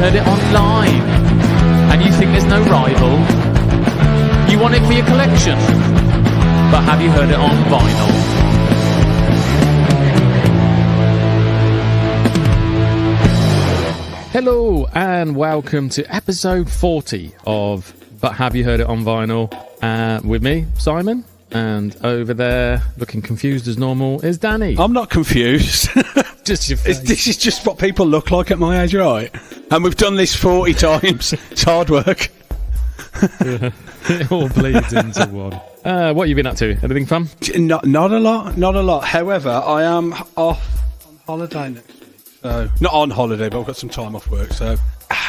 heard it online and you think there's no rival. You want it for your collection, but have you heard it on vinyl? Hello and welcome to episode 40 of But Have You Heard It on Vinyl? With me, Simon, and over there, looking confused as normal, is Danny. I'm not confused. Just your face. This is just what people look like at my age, right? And we've done this 40 times. It's hard work. Yeah, it all bleeds into one. What have you been up to? Anything fun? Not a lot. However, I am off on holiday next week. So, not on holiday, but I've got some time off work, so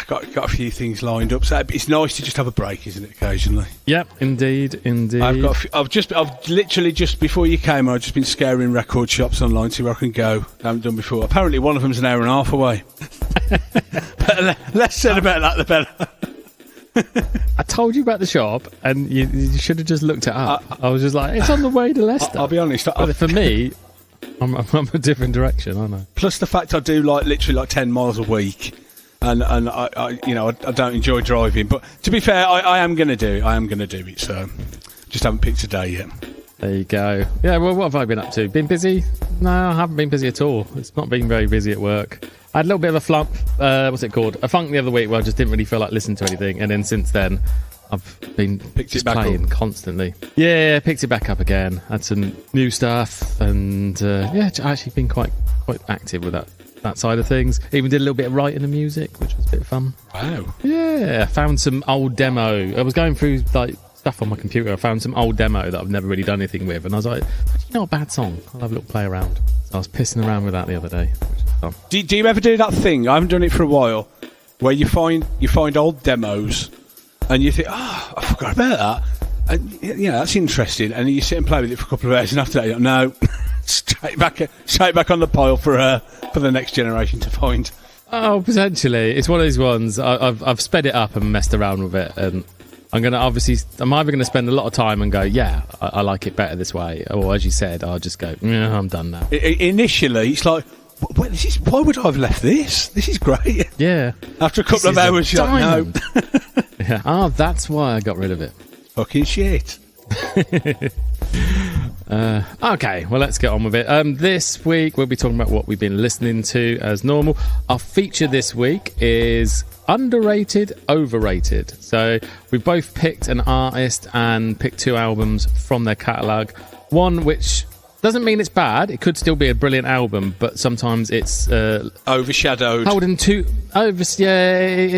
got a few things lined up. So it's nice to just have a break, isn't it? Occasionally. Yep, indeed. I've literally just before you came, I've just been scouring record shops online to see where I can go. I haven't done before. Apparently, one of them's an hour and a half away. But less said about that, the better. I told you about the shop, and you should have just looked it up. I was just like, it's on the way to Leicester. I'll be honest. But for me, I'm a different direction, aren't I? Plus the fact I do literally 10 miles a week, and I don't enjoy driving. But to be fair, I am going to do it. I am going to do it. So just haven't picked a day yet. There you go. Yeah. Well, what have I been up to? Been busy? No, I haven't been busy at all. It's not been very busy at work. I had a little bit of a flump. What's it called? A funk the other week where I just didn't really feel like listening to anything, and then since then, I've been just playing constantly. Yeah, picked it back up again. Had some new stuff, and I've actually been quite active with that side of things. Even did a little bit of writing and music, which was a bit of fun. Wow. Yeah, found some old demo. I was going through stuff on my computer. I found some old demo that I've never really done anything with, and I was like, you know, a bad song. I'll have a little play around. So I was pissing around with that the other day, which was fun. Do you ever do that thing? I haven't done it for a while, where you find old demos. And you think, I forgot about that. And, that's interesting. And you sit and play with it for a couple of hours, and after that, you're like, no, straight back on the pile for the next generation to find. Oh, potentially. It's one of these ones. I've sped it up and messed around with it, and I'm either going to spend a lot of time and go, I like it better this way, or as you said, I'll just go, I'm done now. Initially, it's like, why would I have left this? This is great. Yeah. After a couple of hours, you're like, no. Yeah. Oh, that's why I got rid of it. Fucking shit. Okay, well, let's get on with it. This week, we'll be talking about what we've been listening to as normal. Our feature this week is underrated, overrated. So we've both picked an artist and picked two albums from their catalogue. One which doesn't mean it's bad. It could still be a brilliant album, but sometimes it's overshadowed. It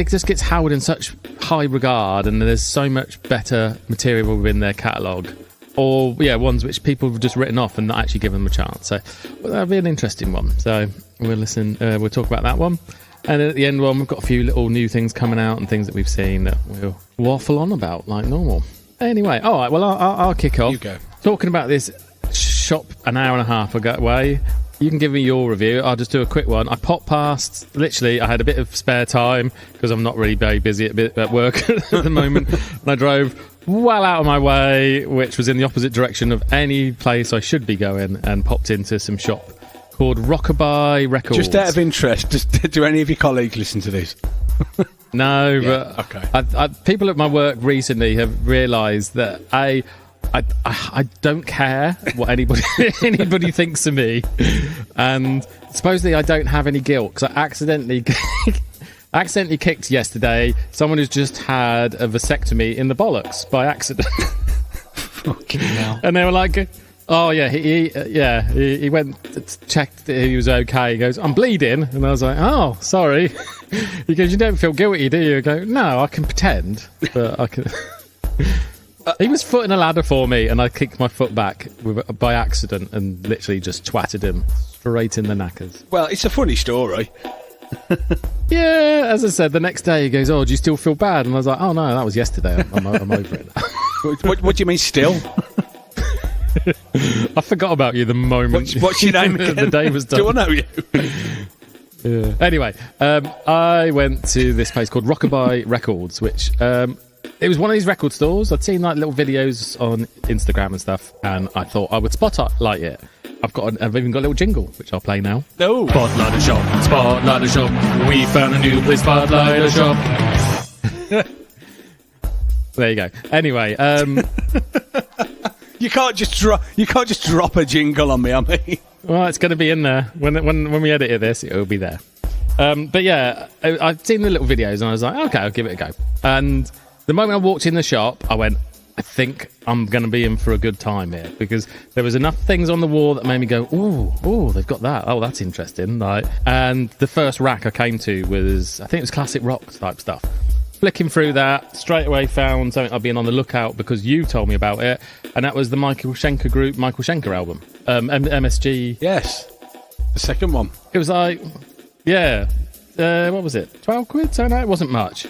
just gets held in such high regard, and there's so much better material within their catalogue. Or ones which people have just written off and not actually given them a chance. So that'll be an interesting one. So we'll listen. We'll talk about that one, and then at the end one, we've got a few little new things coming out and things that we've seen that we'll waffle on about like normal. Anyway, all right. Well, I'll kick off. You go. Talking about this shop an hour and a half away. You can give me your review. I'll just do a quick one. I popped past, literally, I had a bit of spare time because I'm not really very busy at work at the moment. And I drove well out of my way, which was in the opposite direction of any place I should be going, and popped into some shop called Rockabye Records. Just out of interest, do any of your colleagues listen to this? No, but okay. People at my work recently have realised that I don't care what anybody thinks of me, and supposedly I don't have any guilt because I accidentally kicked yesterday someone who's just had a vasectomy in the bollocks by accident. Fucking hell. And they were like, oh yeah, he went checked that he was okay. He goes, I'm bleeding, and I was like, oh, sorry. He goes, you don't feel guilty, do you? I go, no, I can pretend, but I can. He was footing a ladder for me, and I kicked my foot back by accident and literally just twatted him straight in the knackers. Well, it's a funny story. Yeah, as I said, the next day he goes, oh, do you still feel bad? And I was like, oh no, that was yesterday. I'm over it now. What do you mean still? I forgot about you the moment. What's your name again? The day was done. Do I know you? Yeah. Anyway, I went to this place called Rockabye Records, which it was one of these record stores. I'd seen like little videos on Instagram and stuff, and I thought I would spotlight it. I've even got a little jingle, which I'll play now. Oh. Spotlight the shop, spotlight the shop. We found a new place, spotlight the shop. There you go. Anyway, you can't just drop a jingle on me. I mean, well, it's going to be in there when we edit this. It'll be there. But yeah, I've seen the little videos and I was like, okay, I'll give it a go. And the moment I walked in the shop, I went, I think I'm going to be in for a good time here, because there was enough things on the wall that made me go, oh, they've got that. Oh, that's interesting. Like, and the first rack I came to was, I think it was classic rock type stuff. Flicking through that, straight away found something I've been on the lookout because you told me about it, and that was the Michael Schenker group, Michael Schenker album, MSG. Yes, the second one. It was like, yeah, what was it? 12 quid? So no, it wasn't much.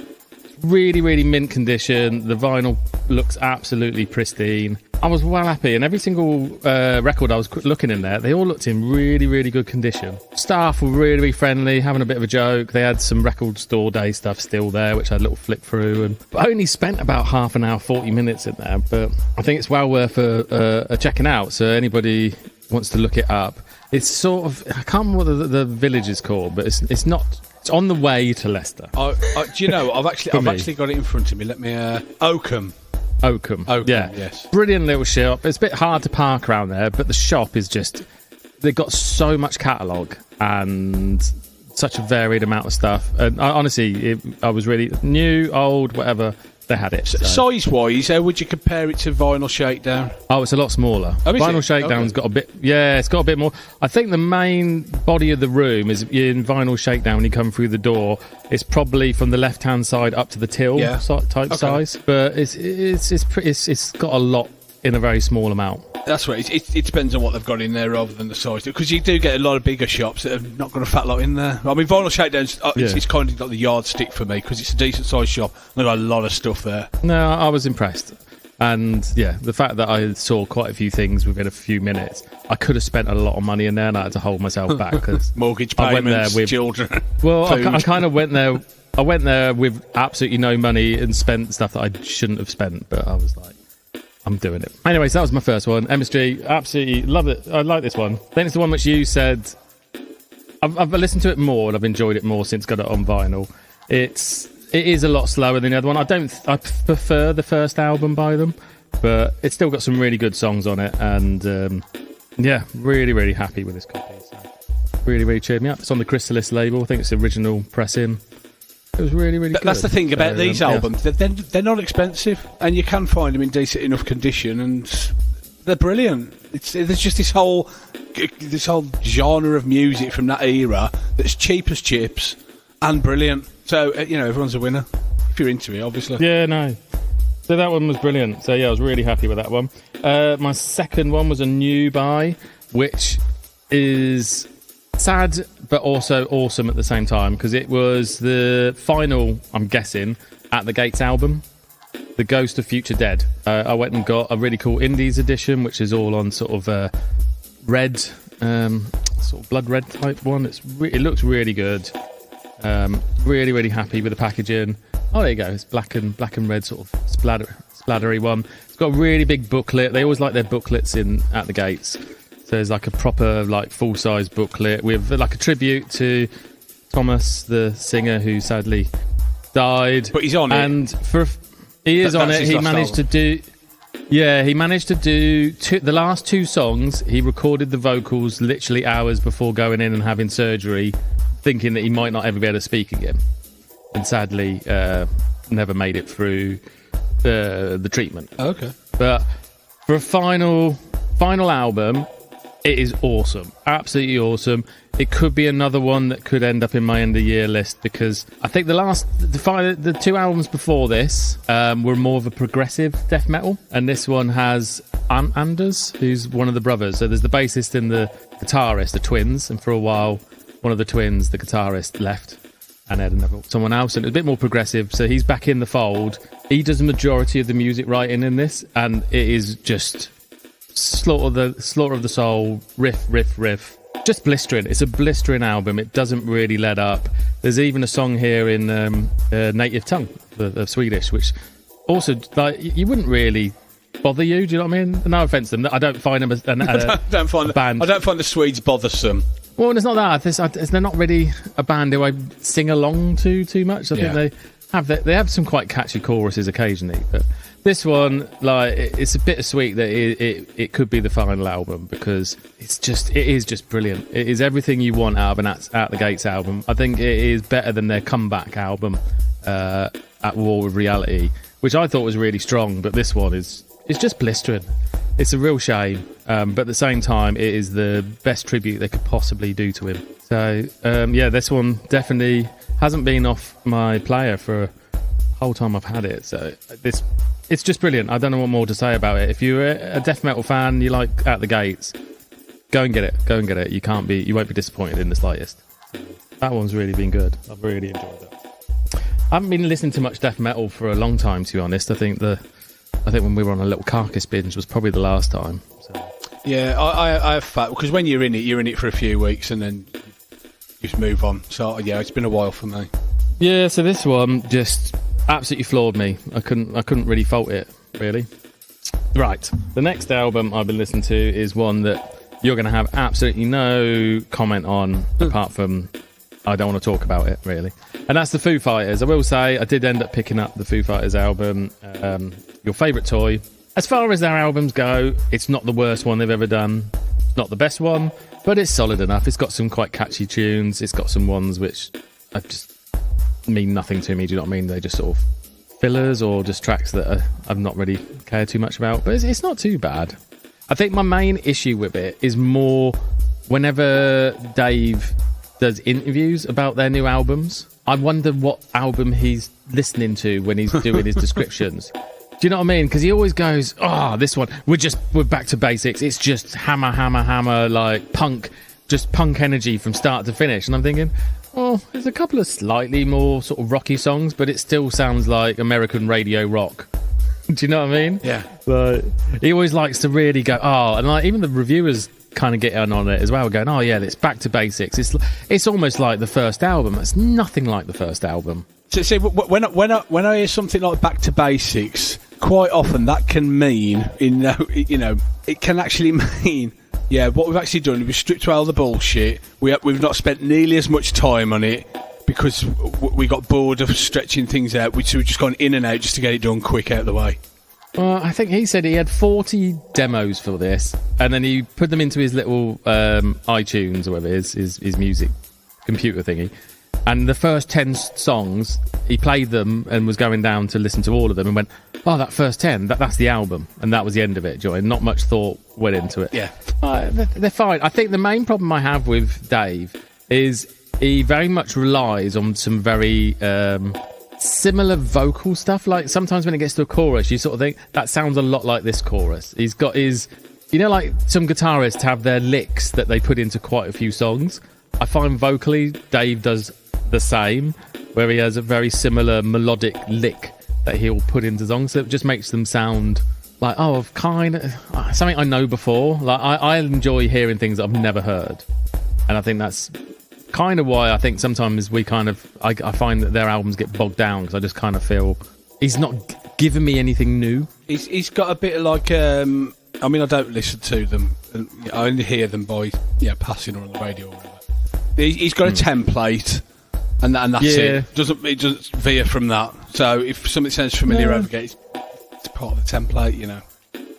Really, really mint condition. The vinyl looks absolutely pristine. I was well happy, and every single record I was looking in there, they all looked in really, really good condition. Staff were really, really friendly, having a bit of a joke. They had some record store day stuff still there, which I had a little flick through. But I only spent about half an hour, 40 minutes in there. But I think it's well worth a checking out. So anybody wants to look it up. It's sort of, I can't remember what the village is called, but it's not. It's on the way to Leicester. Do you know? I've actually got it in front of me. Let me. Oakham, yeah. Yes. Brilliant little shop. It's a bit hard to park around there, but the shop is just, they've got so much catalogue and such a varied amount of stuff. And honestly, I was really new, old, whatever. They had it. So. Size-wise, how would you compare it to Vinyl Shakedown? Oh, it's a lot smaller. Oh, Vinyl Shakedown's got a bit... Yeah, it's got a bit more... I think the main body of the room is in Vinyl Shakedown. When you come through the door, it's probably from the left-hand side up to the till type size. But it's got a lot in a very small amount. That's right. It depends on what they've got in there rather than the size. Because you do get a lot of bigger shops that have not got a fat lot in there. I mean, Vinyl Shakedown's it's kind of got the yardstick for me because it's a decent sized shop. They've got a lot of stuff there. No, I was impressed. And yeah, the fact that I saw quite a few things within a few minutes, I could have spent a lot of money in there and I had to hold myself back. Cause mortgage payments, children. Well, I kind of went there. I went there with absolutely no money and spent stuff that I shouldn't have spent. But I was like, I'm doing it. Anyway, so that was my first one. MSG, absolutely love it. I like this one. Then it's the one which you said, I've listened to it more and I've enjoyed it more since got it on vinyl. It is a lot slower than the other one. I prefer the first album by them, but it's still got some really good songs on it. And yeah, really, really happy with this copy. So really, really cheered me up. It's on the Chrysalis label. I think it's the original pressing. It was really, really good. That's the thing about these albums. Yeah. They're not expensive, and you can find them in decent enough condition, and they're brilliant. There's just this whole genre of music from that era that's cheap as chips and brilliant. So, everyone's a winner, if you're into it, obviously. Yeah, no. So that one was brilliant. So, yeah, I was really happy with that one. My second one was a new buy, which is sad but also awesome at the same time, because it was the final, I'm guessing, At the Gates album, The Ghost of Future Dead. I went and got a really cool Indies edition, which is all on sort of red, sort of blood red type one. It looks really good. Really, really happy with the packaging. Oh, there you go. It's black and red sort of splattery one. It's got a really big booklet. They always like their booklets in At the Gates. So there's like a proper, like, full-size booklet with like a tribute to Thomas, the singer who sadly died. But he's on it. And he is on it. He managed to do the last two songs. He recorded the vocals literally hours before going in and having surgery, thinking that he might not ever be able to speak again. And sadly, never made it through the treatment. Okay. But for a final album, it is awesome. Absolutely awesome. It could be another one that could end up in my end of year list, because I think the two albums before this were more of a progressive death metal, and this one has Anders, who's one of the brothers. So there's the bassist and the guitarist, the twins, and for a while one of the twins, the guitarist, left and had someone else, and it was a bit more progressive, so he's back in the fold. He does the majority of the music writing in this, and it is just slaughter of the soul, riff, just blistering. It's a blistering album. It doesn't really let up. There's even a song here in native tongue of Swedish, which also, like, you wouldn't really bother you. Do you know what I mean? No offense to them. I don't find them a band. I don't find the Swedes bothersome. Well, it's not that. They're not really a band who I sing along to too much. I think they have some quite catchy choruses occasionally, but this one, like, it's a bittersweet that it could be the final album, because it is just brilliant. It is everything you want out of an Out the Gates album. I think it is better than their comeback album, At War with Reality, which I thought was really strong, but this one it's just blistering. It's a real shame, but at the same time, it is the best tribute they could possibly do to him. So, this one definitely hasn't been off my player for a whole time I've had it. So it's just brilliant. I don't know what more to say about it. If you're a death metal fan, you like Out the Gates, go and get it. You won't be disappointed in the slightest. That one's really been good. I've really enjoyed it. I haven't been listening to much death metal for a long time, to be honest. I think when we were on a little Carcass binge was probably the last time. So. Yeah, I have fat, because when you're in it for a few weeks and then you just move on. So yeah, it's been a while for me. Yeah, so this one just absolutely floored me. I couldn't really fault it, really. Right, the next album I've been listening to is one that you're going to have absolutely no comment on, apart from I don't want to talk about it, really. And that's the Foo Fighters. I will say I did end up picking up the Foo Fighters album, Your Favourite Toy. As far as their albums go, it's not the worst one they've ever done. It's not the best one, but it's solid enough. It's got some quite catchy tunes. It's got some ones which just mean nothing to me. Do you know what I mean? They're just sort of fillers or just tracks that I've not really cared too much about. But it's not too bad. I think my main issue with it is more whenever Dave does interviews about their new albums, I wonder what album he's listening to when he's doing his descriptions. Do you know what I mean? Because he always goes, this one, we're back to basics. It's just hammer, hammer, hammer, like punk, just punk energy from start to finish. And I'm thinking, there's a couple of slightly more sort of rocky songs, but it still sounds like American radio rock. Do you know what I mean? Yeah. But he always likes to really go, and like even the reviewers kind of get in on it as well, going, it's back to basics. It's almost like the first album. It's nothing like the first album. So see, when I hear something like back to basics, quite often that can mean, it can actually mean, what we've actually done, we've stripped away all the bullshit. We've not spent nearly as much time on it because we got bored of stretching things out. We've just gone in and out just to get it done quick out of the way. Well, I think he said he had 40 demos for this, and then he put them into his little iTunes or whatever it is, his music computer thingy. And the first 10 songs, he played them and was going down to listen to all of them and went, that first 10, that's the album. And that was the end of it, Joy. Not much thought went into it. Yeah. They're fine. I think the main problem I have with Dave is he very much relies on some very similar vocal stuff. Like sometimes when it gets to a chorus, you sort of think, that sounds a lot like this chorus. He's got his, like some guitarists have their licks that they put into quite a few songs. I find vocally Dave does the same, where he has a very similar melodic lick that he'll put into songs, so it just makes them sound like kind of something I know before. Like I enjoy hearing things that I've never heard, and I think that's kind of why I think sometimes I find that their albums get bogged down, because I just kind of feel he's not giving me anything new. He's got a bit of like I don't listen to them, I only hear them by passing or on the radio or whatever. He's got a template, and that's it. It doesn't veer from that. So if something sounds familiar over again, it's part of the template,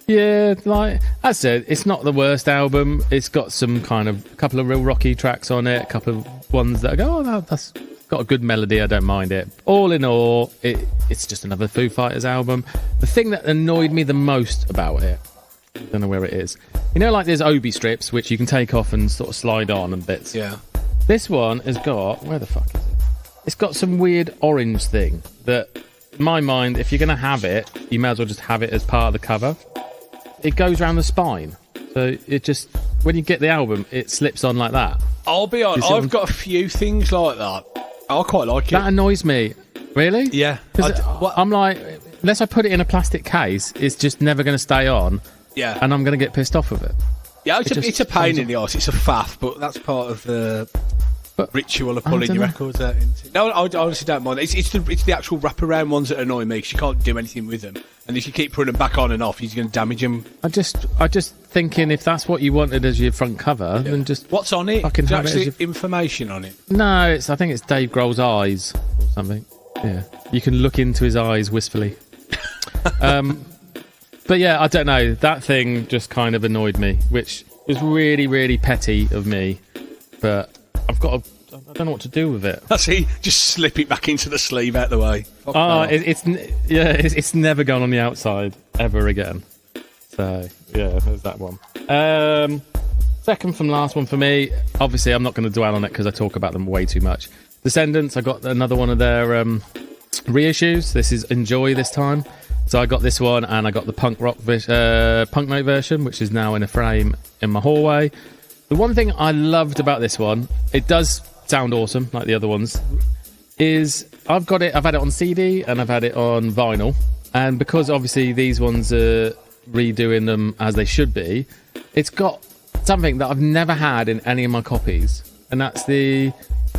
Yeah, like I said, it's not the worst album. It's got some kind of a couple of real rocky tracks on it, a couple of ones that I go, that's got a good melody. I don't mind it. All in all, it's just another Foo Fighters album. The thing that annoyed me the most about it, I don't know where it is. Like there's Obi strips which you can take off and sort of slide on and bits. Yeah. This one has got, where the fuck is it? It's got some weird orange thing that, in my mind, if you're going to have it, you may as well just have it as part of the cover. It goes around the spine. So it just, when you get the album, it slips on like that. I'll be honest, I've got a few things like that. I quite like it. That annoys me. Really? Yeah. I'm like, unless I put it in a plastic case, it's just never going to stay on. Yeah. And I'm going to get pissed off with it. Yeah, it's a pain in the arse. It's a faff, but that's part of the ritual of pulling your records out. No, I honestly don't mind. It's the actual wraparound ones that annoy me because you can't do anything with them. And if you keep putting them back on and off, you're going to damage them. I just thinking if that's what you wanted as your front cover, then just what's on it? Fucking have actually it as information on it. No, I think it's Dave Grohl's eyes or something. Yeah, you can look into his eyes wistfully. But yeah, I don't know. That thing just kind of annoyed me, which was really, really petty of me. But I don't know what to do with it. I see. Just slip it back into the sleeve out the way. It's never gone on the outside ever again. So yeah, there's that one. Second from last one for me. Obviously, I'm not going to dwell on it because I talk about them way too much. Descendents. I got another one of their reissues. This is Enjoy this time. So I got this one, and I got the punk note version, which is now in a frame in my hallway. The one thing I loved about this one, it does sound awesome like the other ones, is I've had it on CD and I've had it on vinyl, and because obviously these ones are redoing them as they should be, it's got something that I've never had in any of my copies, and that's the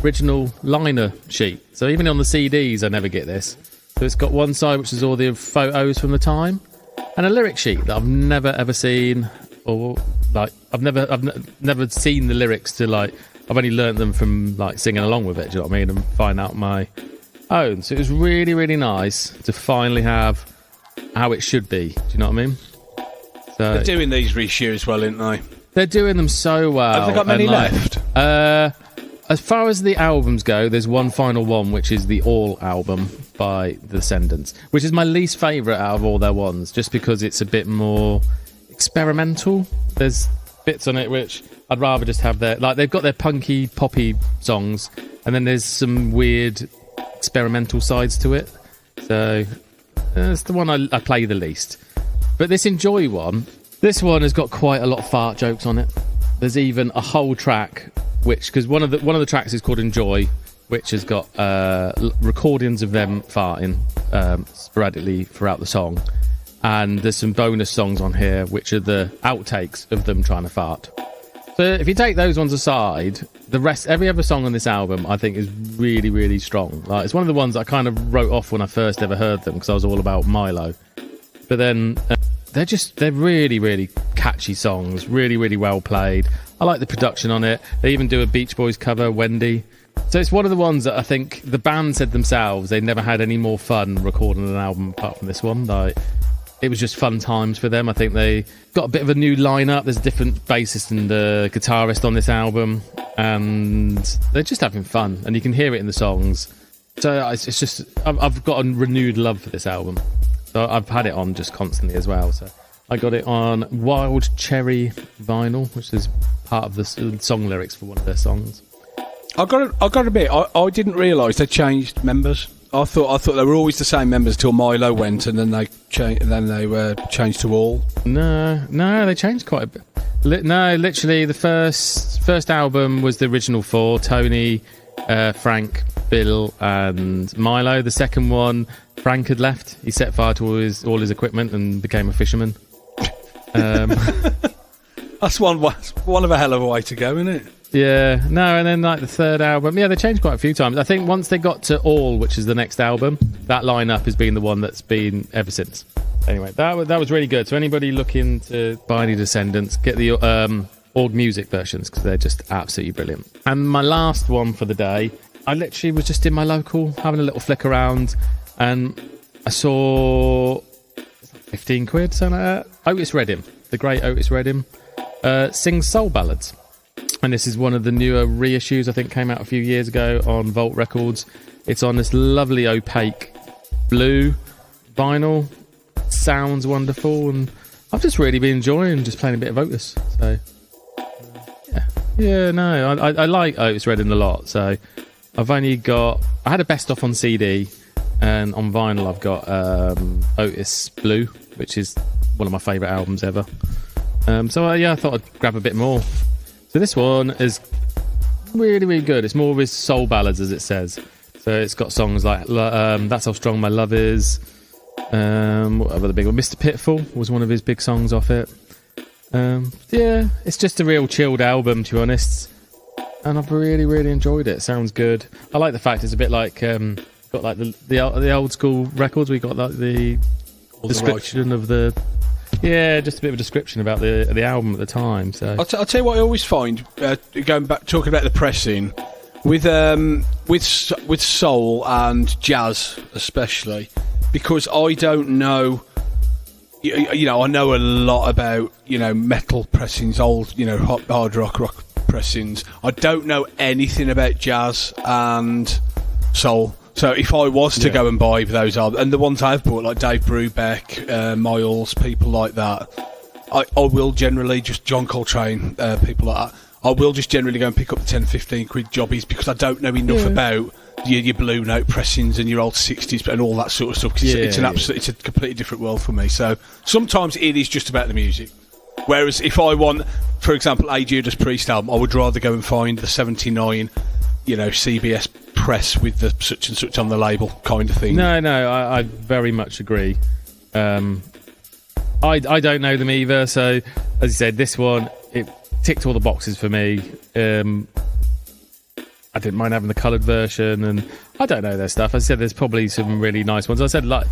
original liner sheet. So even on the CDs I never get this. So it's got one side which is all the photos from the time, and a lyric sheet that I've never ever seen, or like I've never seen the lyrics to, like, I've only learnt them from like singing along with it, do you know what I mean, and find out my own. So it was really, really nice to finally have how it should be, do you know what I mean? So they're doing these reissues well, aren't they? They're doing them so well. Have they got many left? As far as the albums go, there's one final one, which is the All album by The Descendents, which is my least favourite out of all their ones, just because it's a bit more experimental. There's bits on it which I'd rather just have they've got their punky, poppy songs, and then there's some weird experimental sides to it. So that's the one I play the least. But this Enjoy one, this one has got quite a lot of fart jokes on it. There's even a whole track because one of the tracks is called Enjoy, which has got recordings of them farting sporadically throughout the song, and there's some bonus songs on here which are the outtakes of them trying to fart. So if you take those ones aside, the rest, every other song on this album, I think is really, really strong. Like, it's one of the ones I kind of wrote off when I first ever heard them because I was all about Milo. But then they're really, really catchy songs, really, really well played. I like the production on it. They even do a Beach Boys cover, Wendy. So it's one of the ones that I think the band said themselves they never had any more fun recording an album apart from this one. Like, it was just fun times for them. I think they got a bit of a new lineup. There's a different bassist and guitarist on this album, and they're just having fun, and you can hear it in the songs. So it's just I've got a renewed love for this album. So I've had it on just constantly as well. So I got it on Wild Cherry vinyl, which is part of the song lyrics for one of their songs. I got a bit. I didn't realise they changed members. I thought they were always the same members till Milo went, and then they were changed to All. No, they changed quite a bit. Literally the first album was the original four: Tony, Frank, Bill, and Milo. The second one, Frank had left. He set fire to all his equipment and became a fisherman. That's one of a hell of a way to go, isn't it? Yeah, no, and then like the third album, they changed quite a few times. I think once they got to All, which is the next album, that lineup has been the one that's been ever since. Anyway, that was really good. So anybody looking to buy any Descendents, get the Org Music versions because they're just absolutely brilliant. And my last one for the day, I literally was just in my local having a little flick around, and I saw 15 quid, something like that. Otis Redding, the great Otis Redding, sings soul ballads. And this is one of the newer reissues, I think came out a few years ago on Vault Records. It's on this lovely opaque blue vinyl. Sounds wonderful, and I've just really been enjoying just playing a bit of Otis. So I like Otis Redding a lot. So I had a best off on CD, and on vinyl I've got Otis Blue, which is one of my favourite albums ever. I thought I'd grab a bit more. So this one is really, really good. It's more of his soul ballads, as it says. So it's got songs like That's How Strong My Love Is. What other big one? Mr. Pitiful was one of his big songs off it. It's just a real chilled album, to be honest. and I've really, really enjoyed it. Sounds good. I like the fact it's a bit like got like the old school records. We got like the description of the just a bit of a description about the album at the time. So I'll tell you what I always find going back talking about the pressing with soul and jazz especially, because I don't know. You know, I know a lot about, you know, metal pressings, old, you know, hard rock pressings. I don't know anything about jazz and soul. So if I was to go and buy those albums, and the ones I've bought, like Dave Brubeck, Miles, people like that, I will generally just, John Coltrane, people like that, I will just generally go and pick up the 10, 15 quid jobbies, because I don't know enough about your blue note pressings and your old 60s and all that sort of stuff, because it's a completely different world for me. So sometimes it is just about the music, whereas if I want, for example, a Judas Priest album, I would rather go and find the 79, you know, CBS press with the such and such on the label kind of thing. No, I very much agree. I don't know them either, so as you said, this one, it ticked all the boxes for me. I didn't mind having the coloured version, and I don't know their stuff. I said there's probably some really nice ones. I said the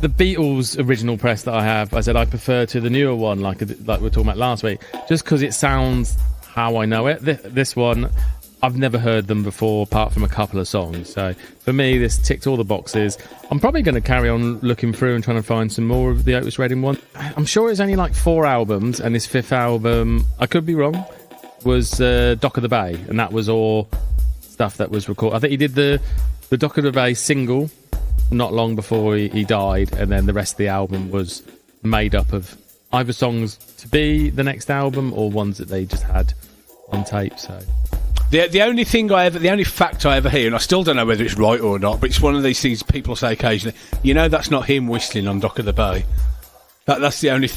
Beatles original press that I have, I said I prefer to the newer one, like we were talking about last week, just because it sounds how I know it. This one, I've never heard them before, apart from a couple of songs. So for me, this ticked all the boxes. I'm probably going to carry on looking through and trying to find some more of the Otis Redding one. I'm sure it's only like 4 albums, and this 5th album, I could be wrong, was Dock of the Bay, and that was all stuff that was recorded. I think he did the Dock of the Bay single not long before he died, and then the rest of the album was made up of either songs to be the next album or ones that they just had on tape. So the only fact I ever hear, and I still don't know whether it's right or not, but it's one of these things people say occasionally, you know, that's not him whistling on Dock of the Bay. That's the only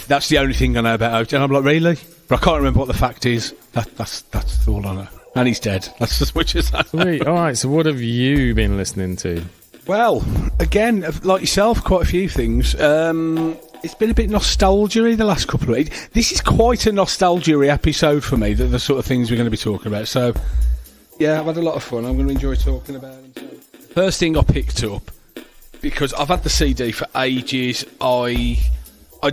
thing I know about Otis. And I'm like, really? But I can't remember what the fact is. That's all I know. And he's dead. That's as much as I know. Sweet. All right, so what have you been listening to? Well, again, like yourself, quite a few things. It's been a bit nostalgia-y the last couple of weeks. This is quite a nostalgia-y episode for me, the sort of things we're going to be talking about. So, yeah, I've had a lot of fun. I'm going to enjoy talking about them. So. First thing I picked up, because I've had the CD for ages, I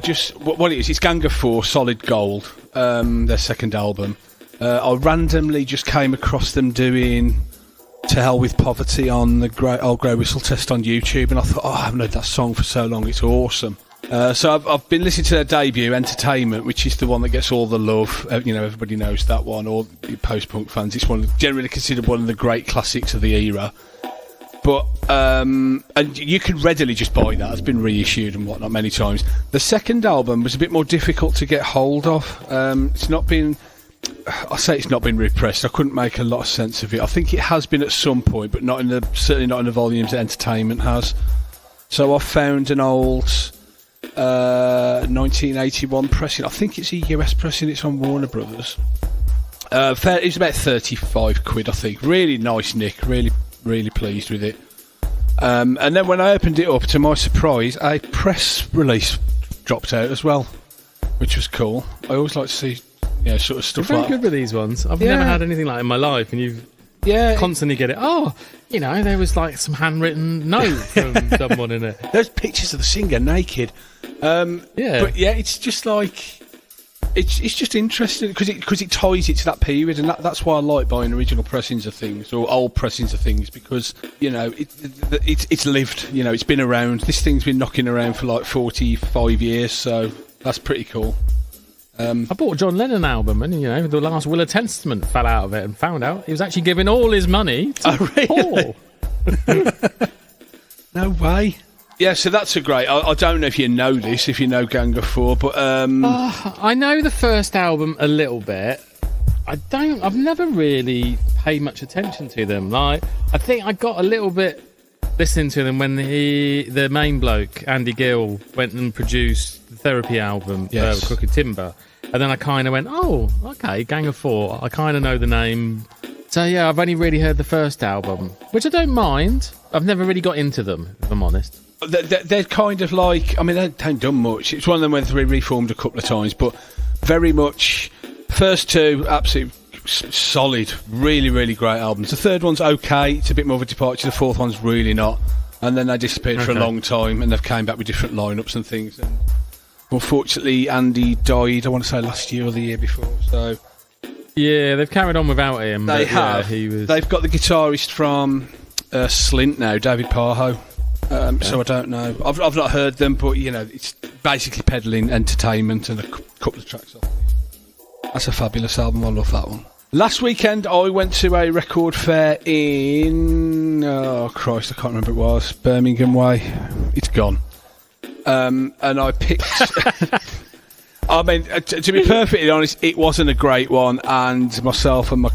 just... What it is, it's Gang of Four, Solid Gold, their second album. I randomly just came across them doing To Hell With Poverty on the Old Grey Whistle Test on YouTube, and I thought, I haven't heard that song for so long, it's awesome. So I've been listening to their debut, Entertainment, which is the one that gets all the love. You know, everybody knows that one, or post-punk fans. It's generally considered one of the great classics of the era. But and you can readily just buy that. It's been reissued and whatnot many times. The second album was a bit more difficult to get hold of. It's not been repressed. I couldn't make a lot of sense of it. I think it has been at some point, but certainly not in the volumes that Entertainment has. So I found an old 1981 pressing. I think it's a US pressing. It's on Warner Brothers. It's about 35 quid, I think. Really nice nick. Really pleased with it. And then when I opened it up, to my surprise, a press release dropped out as well, which was cool. I always like to see, sort of stuff You're like very good with these ones. I've never had anything like it in my life, and you've constantly get it. Oh, there was like some handwritten note from someone in it. There's pictures of the singer naked. But it's just like it's just interesting because it ties it to that period, and that's why I like buying original pressings of things or old pressings of things, because it's lived. It's been around. This thing's been knocking around for like 45 years, so that's pretty cool. I bought a John Lennon album, and the last Will and Testament fell out of it, and found out he was actually giving all his money to Paul. No way. Yeah, so that's a great. I don't know if you know this, if you know Gang of Four, but I know the first album a little bit. I've never really paid much attention to them. Like, I think I got a little bit listening to them when the main bloke Andy Gill went and produced the Therapy album, Crooked Timber, and then I kind of went, oh, okay, Gang of Four. I kind of know the name. So yeah, I've only really heard the first album, which I don't mind. I've never really got into them, if I'm honest. They're kind of like, they haven't done much. It's one of them where they reformed a couple of times, but very much first two absolutely solid, really, really great albums. The third one's okay, it's a bit more of a departure. The fourth one's really not. And then they disappeared for a long time, and they've came back with different lineups and things. And unfortunately, Andy died, I want to say last year or the year before, so... Yeah, they've carried on without him. They have. Yeah, They've got the guitarist from Slint now, David Parho. So I don't know. I've not heard them, but, you know, it's basically peddling entertainment and a couple of tracks off. That's a fabulous album. I love that one. Last weekend, I went to a record fair in... Oh, Christ, I can't remember it was. Birmingham Way. It's gone. And I picked... I mean, to be perfectly honest, it wasn't a great one, and myself and my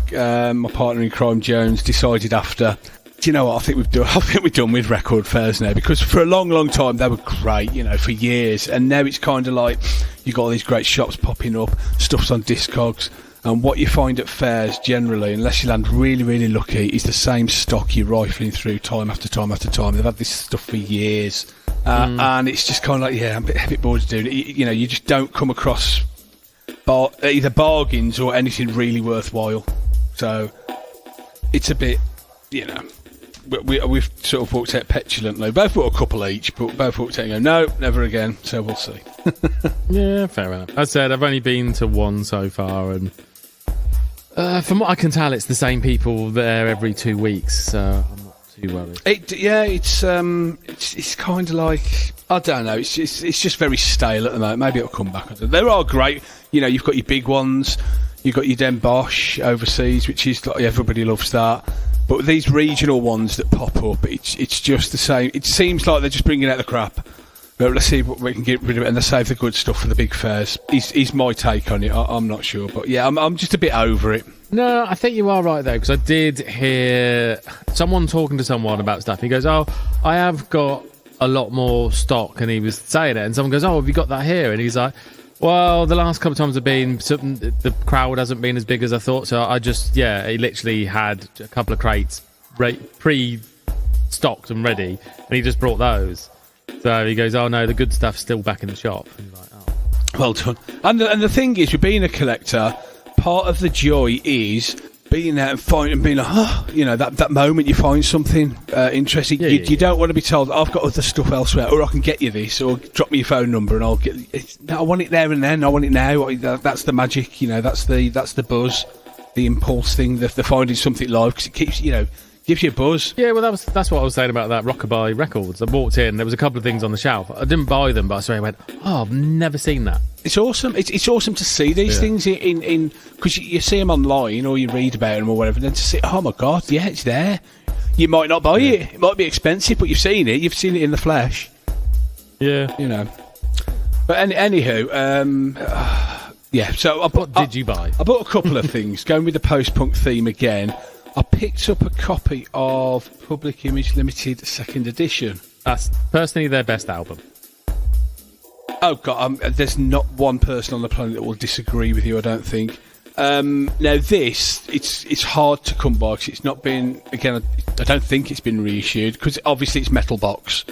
partner in crime, Jones, decided after... Do you know what? I think we're done with record fairs now, because for a long, long time they were great, you know, for years, and now it's kind of like you got all these great shops popping up, stuff's on Discogs, and what you find at fairs generally, unless you land really, really lucky, is the same stock you're rifling through time after time after time. They've had this stuff for years, and it's just kind of like, yeah, I'm a bit bored of doing it. You know, you just don't come across either bargains or anything really worthwhile. So it's a bit, you know. We've sort of walked out petulantly. Both bought a couple each, but both walked out and go, no, never again. So we'll see. Yeah, fair enough. As I said, I've only been to one so far, and from what I can tell, it's the same people there every 2 weeks. So I'm not too worried. It's kind of like, I don't know. It's just very stale at the moment. Maybe it'll come back. There are great. You know, you've got your big ones. You've got your Den Bosch overseas, which is like, everybody loves that. But these regional ones that pop up, it's just the same. It seems like they're just bringing out the crap. But let's see what we can get rid of it, and they save the good stuff for the big fairs. Is my take on it. I'm not sure, but yeah, I'm just a bit over it. No, I think you are right though, because I did hear someone talking to someone about stuff. He goes, "Oh, I have got a lot more stock," and he was saying it, and someone goes, "Oh, have you got that here?" And he's like, well, the last couple of times I've been, the crowd hasn't been as big as I thought, so I just, he literally had a couple of crates pre-stocked and ready, and he just brought those. So he goes, oh no, the good stuff's still back in the shop. And he's like, oh. Well done. And the thing is, with being a collector, part of the joy is being there and finding and being like, oh, you know, that moment you find something interesting. You don't want to be told, I've got other stuff elsewhere, or I can get you this, or drop me your phone number and I'll get it. I want it there and then. I want it now. That's the magic, you know. That's the buzz, the impulse thing. The finding something live, because it keeps, you know, gives you a buzz. Yeah, well, that's what I was saying about that Rockabye Records. I walked in, there was a couple of things on the shelf. I didn't buy them, but I swear I went, oh, I've never seen that. It's awesome. It's awesome to see these things in because you see them online or you read about them or whatever, and then to see, oh my god, yeah, it's there. You might not buy it. It might be expensive, but you've seen it. You've seen it in the flesh. Yeah, you know. But anywho, yeah. So what did you buy? I bought a couple of things. Going with the post-punk theme again, I picked up a copy of Public Image Limited 2nd edition. That's personally their best album. Oh God, there's not one person on the planet that will disagree with you, I don't think. Now this, it's hard to come by because it's not been, again, I don't think it's been reissued, because obviously it's Metal Box.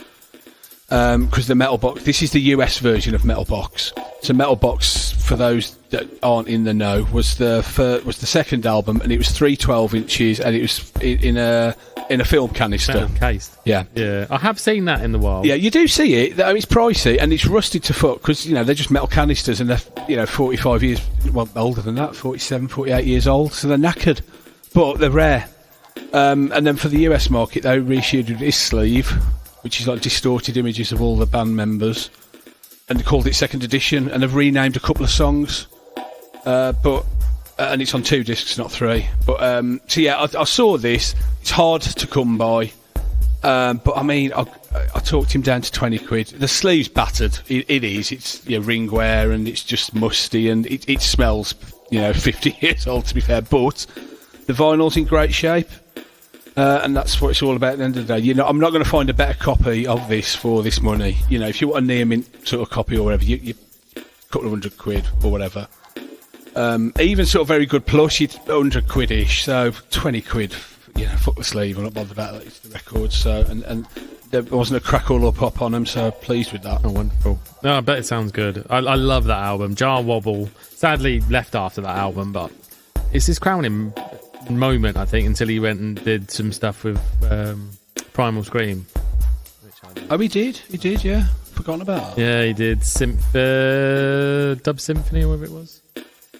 Because the Metal Box, this is the US version of Metal Box. So Metal Box, for those that aren't in the know, was the second album, and it was 3 12-inches, and it was in a film canister. Metal cased. Yeah. I have seen that in the wild. Yeah, you do see it. I mean, it's pricey, and it's rusted to fuck, because, you know, they're just metal canisters, and they're, you know, 45 years, well, older than that, 47, 48 years old, so they're knackered. But they're rare. And then for the US market, they reissued this sleeve, which is like distorted images of all the band members, and they called it 2nd edition, and they've renamed a couple of songs, and it's on 2 discs, not 3. But so yeah, I saw this. It's hard to come by, but I mean, I talked him down to 20 quid. The sleeve's battered. It is. It's, you know, ring wear, and it's just musty, and it smells, you know, 50 years old, to be fair. But the vinyl's in great shape. And that's what it's all about at the end of the day. You know, I'm not going to find a better copy of this for this money. You know, if you want a near mint sort of copy or whatever, you a couple of £100 or whatever. Even sort of very good plush, it's £100-ish. So 20 quid, you know, fuck the sleeve. I'm not bothered about that. It's the record. So and there wasn't a crackle or pop on them. So pleased with that. Oh, wonderful. No, I bet it sounds good. I love that album. Jar Wobble. Sadly left after that album, but it's his crowning moment, I think, until he went and did some stuff with Primal Scream. Oh, he did, yeah. Forgotten about that. Yeah, he did Dub Symphony or whatever it was.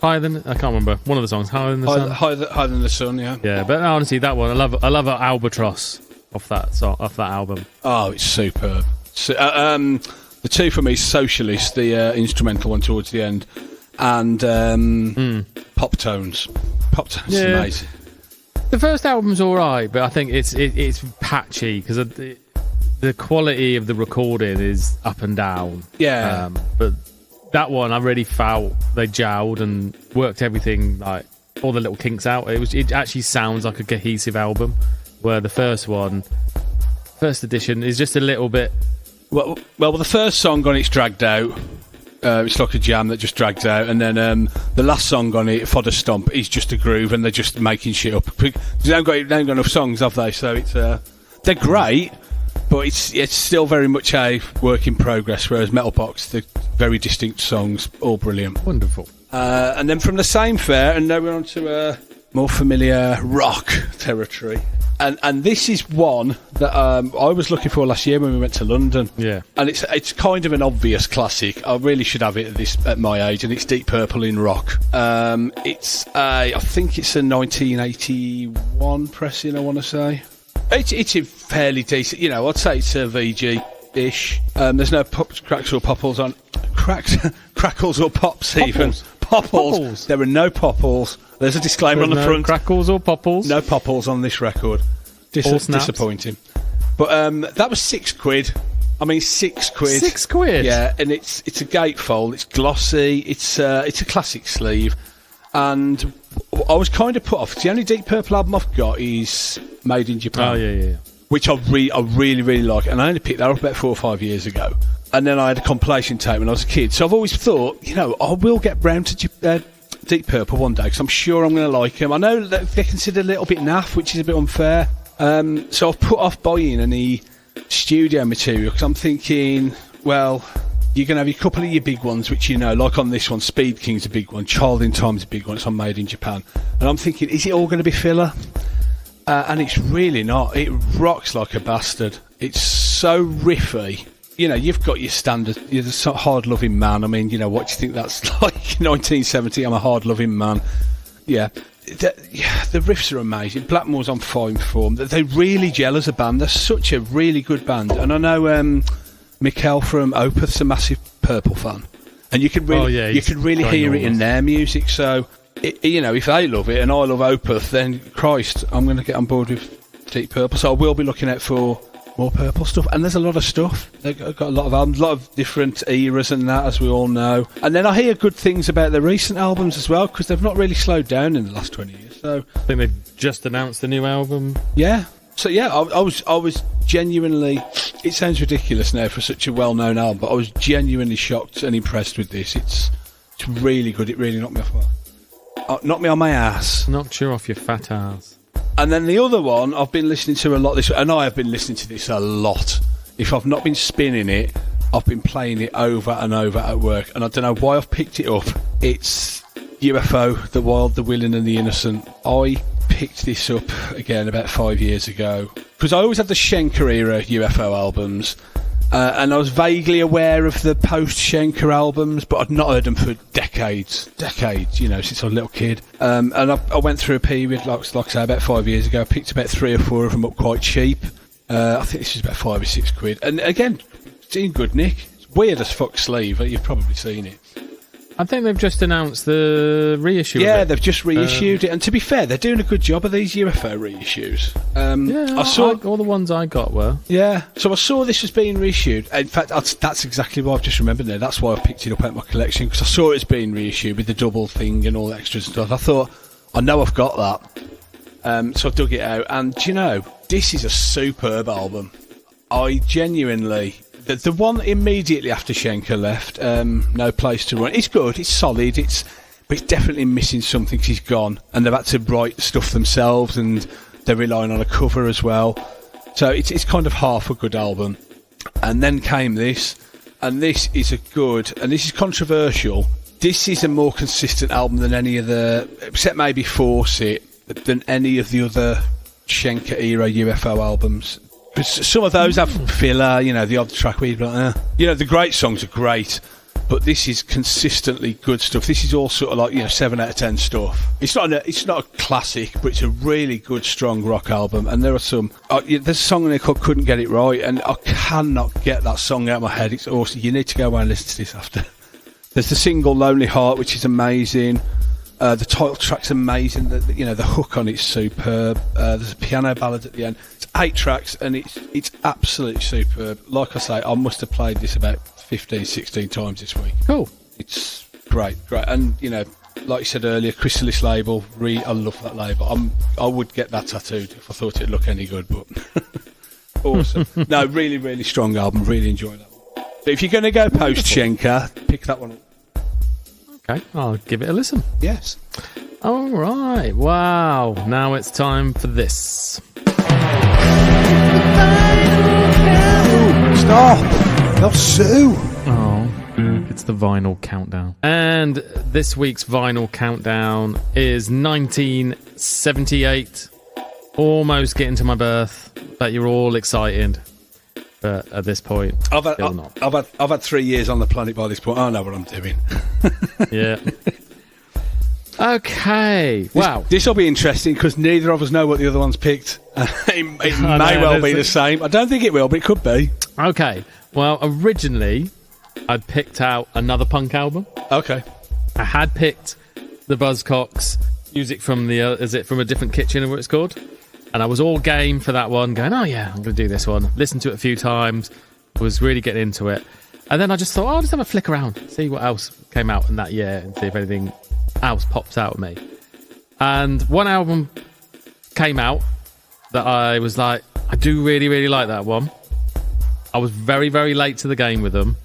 I can't remember. One of the songs, Higher Than the Sun. Higher Than the Sun, yeah. Yeah, but honestly, that one, I love Albatross off that album. Oh, it's superb. So, the two for me, Socialist, the instrumental one towards the end, and Pop Tones. Pop Tones is amazing. The first album's all right, but I think it's patchy because the quality of the recording is up and down. Yeah. But that one, I really felt they jowled and worked everything, like all the little kinks out. It actually sounds like a cohesive album, where the first edition is just a little bit. Well, the first song on it's dragged out. It's like a jam that just drags out, and then the last song on it, Fodder Stomp, is just a groove, and they're just making shit up. They haven't got enough songs, have they? So it's they're great, but it's still very much a work in progress. Whereas Metal Box, the very distinct songs, all brilliant, wonderful. And then from the same fair, and now we're on to more familiar rock territory. And this is one that I was looking for last year when we went to London. Yeah. And it's kind of an obvious classic. I really should have it at my age, and it's Deep Purple in rock. I think it's a 1981 pressing, I want to say. It's a fairly decent, I'd say it's a VG-ish. There's no crackles or popples on... Crackles or pops even. Popples. There are no popples. There's a disclaimer on the front. Crackles or popples? No popples on this record. Disappointing. But that was £6. I mean, £6. £6? Yeah, and it's a gatefold. It's glossy. It's a classic sleeve. And I was kind of put off. The only Deep Purple album I've got is Made in Japan. Oh, yeah. Which I really, really like. And I only picked that up about 4 or 5 years ago. And then I had a compilation tape when I was a kid. So I've always thought, I will get round to Deep Purple one day, because I'm sure I'm going to like them. I know that they're considered a little bit naff, which is a bit unfair. So I've put off buying any studio material, because I'm thinking, well, you're going to have a couple of your big ones, which like on this one, Speed King's a big one, Child in Time's a big one, it's on Made in Japan. And I'm thinking, is it all going to be filler? And it's really not. It rocks like a bastard. It's so riffy. You've got your standard, you're the hard-loving man. I mean, what do you think that's like? 1970, I'm a hard-loving man. Yeah. The riffs are amazing. Blackmore's on fine form. They really gel as a band. They're such a really good band. And I know Mikkel from Opeth's a massive Purple fan. And you can really, hear it in their music. So, if they love it and I love Opeth, then, Christ, I'm going to get on board with Deep Purple. So I will be looking out for more Purple stuff, and there's a lot of stuff. They've got a lot of albums, a lot of different eras and that, as we all know. And then I hear good things about their recent albums as well, because they've not really slowed down in the last 20 years. So I think they've just announced the new album. Yeah. So yeah, I was genuinely. It sounds ridiculous now for such a well-known album, but I was genuinely shocked and impressed with this. It's really good. It really knocked me knocked me on my ass. Knocked you off your fat ass. And then the other one, I've been listening to a lot and I have been listening to this a lot. If I've not been spinning it, I've been playing it over and over at work, and I don't know why I've picked it up. It's UFO, The Wild, The Willing and The Innocent. I picked this up again about 5 years ago, because I always had the Schenker era UFO albums, and I was vaguely aware of the post-Schenker albums, but I'd not heard them for decades, since I was a little kid. And I went through a period, like I say, about 5 years ago. I picked about 3 or 4 of them up quite cheap. I think this was about £5 or £6. And again, it's in good nick. It's weird as fuck sleeve, you've probably seen it. I think they've just announced the reissue. Yeah, they've just reissued it, and to be fair, they're doing a good job of these UFO reissues. I saw all the ones I got were. Yeah, so I saw this was being reissued. In fact, that's exactly what I've just remembered there. That's why I picked it up out of my collection, because I saw it's being reissued with the double thing and all the extras and stuff. I thought, I know I've got that. So I dug it out, and this is a superb album. I genuinely. The one immediately after Schenker left, No Place to Run, it's good, it's solid, but it's definitely missing something 'cause he's gone, and they've had to write stuff themselves, and they're relying on a cover as well. So it's kind of half a good album. And then came this, and this is and this is controversial, this is a more consistent album than any of the, except maybe Force It, than any of the other Schenker era UFO albums. Because some of those have filler, the odd track where you'd be like, the great songs are great, but this is consistently good stuff. This is all sort of like 7 out of 10 stuff. It's not a classic, but it's a really good, strong rock album. And there are some. There's a song in there called "Couldn't Get It Right," and I cannot get that song out of my head. It's awesome. You need to go away and listen to this after. There's the single "Lonely Heart," which is amazing. The title track's amazing. The hook on it's superb. There's a piano ballad at the end. It's 8 tracks, and it's absolutely superb. Like I say, I must have played this about 15, 16 times this week. Cool. It's great. And like you said earlier, Chrysalis label. I love that label. I would get that tattooed if I thought it'd look any good. But awesome. No, really, really strong album. Really enjoy that one. But if you're going to go post Schenker, pick that one up. Okay, I'll give it a listen. Yes. All right. Wow. Now it's time for this. Stop. They'll sue. Oh, it's the vinyl countdown. And this week's vinyl countdown is 1978. Almost getting to my birth. Bet you're all excited. But at this point, I've had 3 years on the planet by this point. I know what I'm doing. Yeah. Okay. Wow. This will be interesting because neither of us know what the other one's picked. It may well be the same. I don't think it will, but it could be. Okay. Well, originally, I'd picked out another punk album. Okay. I had picked the Buzzcocks music from is it from A Different Kitchen or what it's called? And I was all game for that one, going, oh yeah, I'm going to do this one. Listened to it a few times, was really getting into it. And then I just thought, I'll just have a flick around, see what else came out in that year and see if anything else pops out at me. And one album came out that I was like, I do really, really like that one. I was very, very late to the game with them.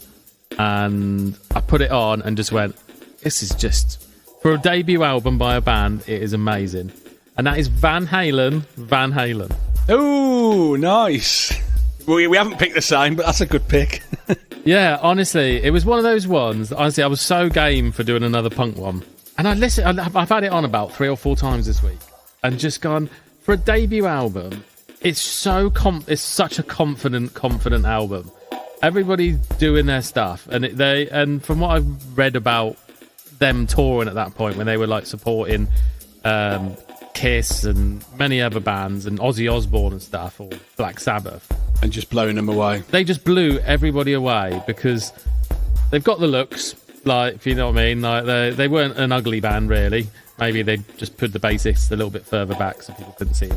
And I put it on and just went, this is just, for a debut album by a band, it is amazing. And that is Van Halen. Ooh, nice. We haven't picked the same, but that's a good pick. Yeah, honestly, it was one of those ones. Honestly, I was so game for doing another punk one. And I've had it on about 3 or 4 times this week. And just gone, for a debut album, it's such a confident album. Everybody's doing their stuff. And from what I've read about them touring at that point, when they were like supporting Kiss and many other bands and Ozzy Osbourne and stuff, or Black Sabbath, and just blowing them away. They just blew everybody away because they've got the looks, like, if you know what I mean. Like they weren't an ugly band really. Maybe they just put the bassists a little bit further back so people couldn't see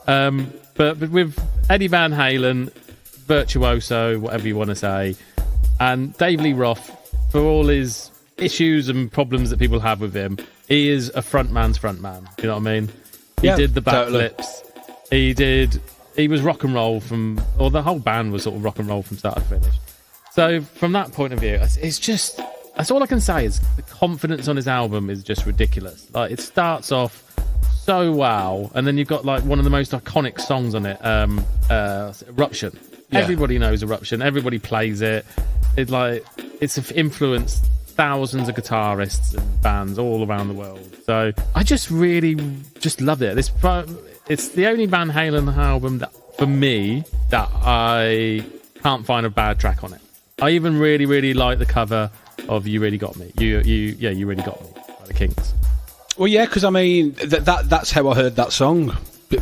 them. But with Eddie Van Halen, virtuoso, whatever you want to say, and Dave Lee Roth, for all his issues and problems that people have with him, he is a frontman's frontman. You know what I mean? He did the backflips. Totally. He was rock and roll or the whole band was sort of rock and roll from start to finish. So from that point of view, it's just, that's all I can say is the confidence on his album is just ridiculous. Like, it starts off so wow, and then you've got like one of the most iconic songs on it, Eruption. Yeah. Everybody knows Eruption. Everybody plays it. It's influenced thousands of guitarists and bands all around the world. So I just really just love it. It's the only Van Halen album that, for me, that I can't find a bad track on it. I even really, really like the cover of "You Really Got Me." You Really Got Me by the Kinks. Well, yeah, because I mean that's how I heard that song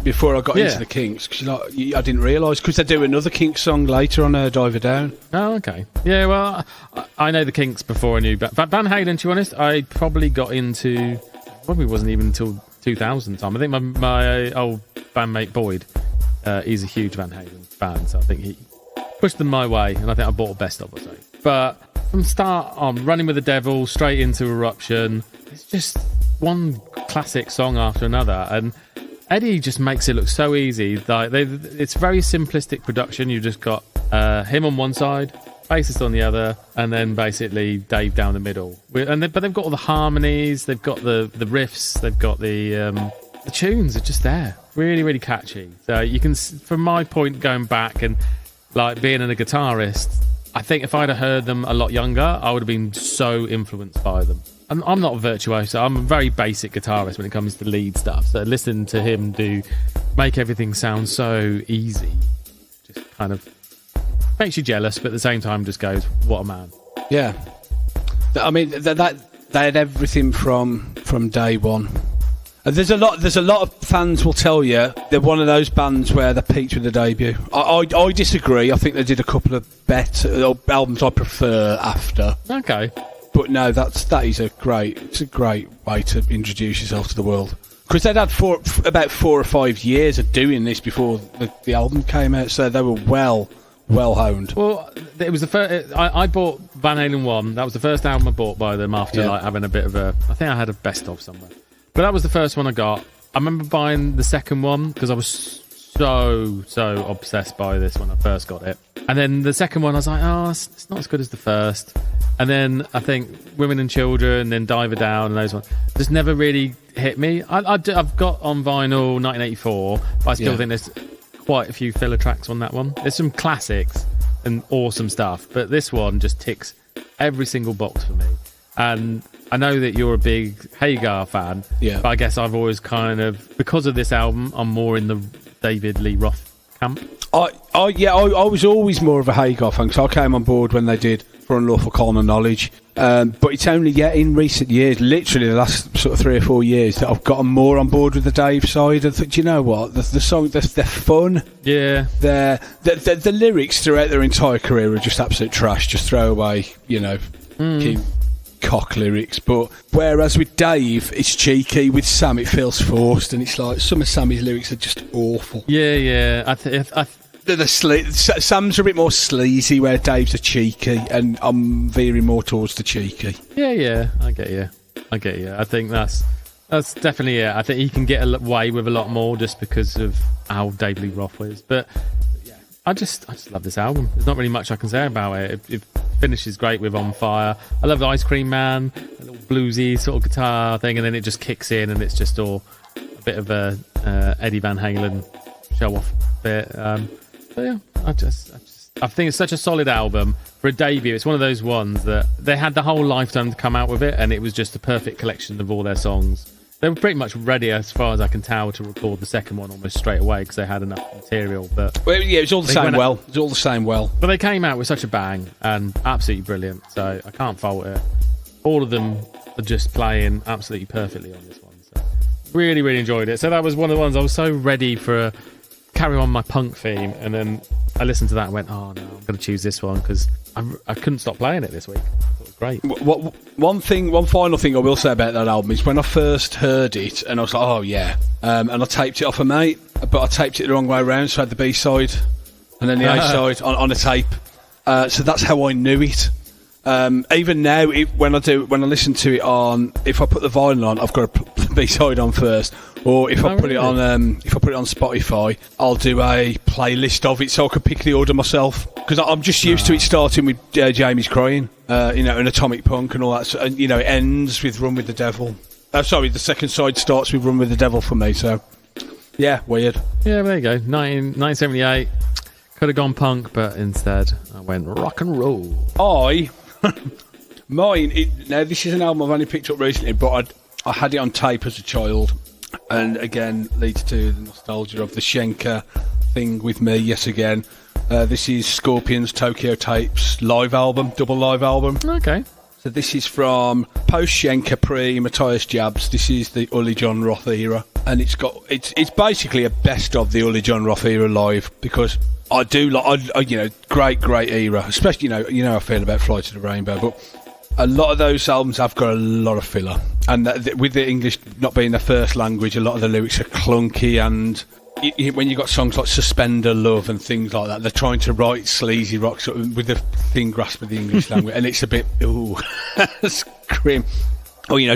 before I got into the Kinks. Because I didn't realise, because they do another Kinks song later on Diver Down. Oh, okay. Yeah, well, I know the Kinks before I knew Van Halen. To be honest, I probably got into, probably wasn't even until 2000 time. I think my old bandmate Boyd, he's a huge Van Halen fan, so I think he pushed them my way, and I think I bought a best of or so. But from start on, Running with the Devil straight into Eruption, it's just one classic song after another, and Eddie just makes it look so easy. Like it's very simplistic production. You've just got him on one side, bassist on the other, and then basically Dave down the middle. But they've got all the harmonies, they've got the riffs, they've got the tunes are just there. Really, really catchy. So you can, from my point going back and like being a guitarist, I think if I'd have heard them a lot younger, I would have been so influenced by them. I'm not a virtuoso. I'm a very basic guitarist when it comes to lead stuff. So listening to him make everything sound so easy, just kind of makes you jealous, but at the same time just goes, what a man. Yeah. I mean, that they had everything from day one. And there's a lot of fans will tell you they're one of those bands where they peaked with the debut. I disagree. I think they did a couple of better albums I prefer after. Okay. But no, that is a great way to introduce yourself to the world. Because they'd had about 4 or 5 years of doing this before the album came out, so they were well honed. Well, it was the first. I bought Van Halen 1. That was the first album I bought by them after like having a bit of a. I think I had a best of somewhere, but that was the first one I got. I remember buying the second one because I was so obsessed by this when I first got it. And then the second one, I was like, oh, it's not as good as the first. And then I think Women and Children, then Diver Down, and those ones just never really hit me. I've got on vinyl 1984, but I still think there's quite a few filler tracks on that one. There's some classics and awesome stuff, but this one just ticks every single box for me. And I know that you're a big Hagar fan, but I guess I've always kind of, because of this album, I'm more in the David Lee Roth camp. I was always more of a Hagar fan, because I came on board when they did For Unlawful Carnal Knowledge. But it's only in recent years, literally the last sort of 3 or 4 years, that I've gotten more on board with the Dave side. I thought, you know what, the song, they're fun. Yeah. The lyrics throughout their entire career are just absolute trash, just throw away, cock lyrics. But whereas with Dave, it's cheeky. With Sam, it feels forced, and it's like some of Sammy's lyrics are just awful. Yeah. Sam's a bit more sleazy, where Dave's a cheeky, and I'm veering more towards the cheeky. Yeah, I get you. I think that's definitely it. I think he can get away with a lot more just because of how Dave Lee Roth is. But yeah, I just love this album. There's not really much I can say about it. It finishes great with On Fire. I love the Ice Cream Man, a little bluesy sort of guitar thing, and then it just kicks in, and it's just all a bit of a Eddie Van Halen show off bit. But yeah, I think it's such a solid album for a debut. It's one of those ones that they had the whole lifetime to come out with it, and it was just a perfect collection of all their songs. They were pretty much ready, as far as I can tell, to record the second one almost straight away because they had enough material. But it was all the same well. It was all the same well. But they came out with such a bang and absolutely brilliant, so I can't fault it. All of them are just playing absolutely perfectly on this one. So really, really enjoyed it. So that was one of the ones I was so ready for. Carry on my punk theme, and then I listened to that and went, oh no, I'm going to choose this one because I couldn't stop playing it this week. It was great. One final thing I will say about that album is when I first heard it, and I was like, oh yeah, and I taped it off a mate, but I taped it the wrong way around, so I had the B side and then the A side on a tape. So that's how I knew it. Even now, when I listen to it on, if I put the vinyl on, I've got to put the B side on first. Or if I put it on Spotify, I'll do a playlist of it so I can pick the order myself. Because I'm just used to it starting with Jamie's Crying, and Atomic Punk and all that. So, it ends with Run with the Devil. The second side starts with Run with the Devil for me. So, yeah, weird. Yeah, there you go. 1978. Could have gone punk, but instead I went rock and roll. Now this is an album I've only picked up recently, but I had it on tape as a child. And again, leads to the nostalgia of the Schenker thing with me, yes again. This is Scorpions Tokyo Tapes live album, double live album. Okay. So this is from post-Schenker, pre-Matthias Jabs. This is the Uli John Roth era. And it's basically a best of the Uli John Roth era live, because I do great era. Especially, I feel about Fly to the Rainbow, but a lot of those albums have got a lot of filler, and with the English not being their first language, a lot of the lyrics are clunky, and when you've got songs like Suspender Love and things like that, they're trying to write sleazy rock sort of with the thin grasp of the English language, and it's a bit scream.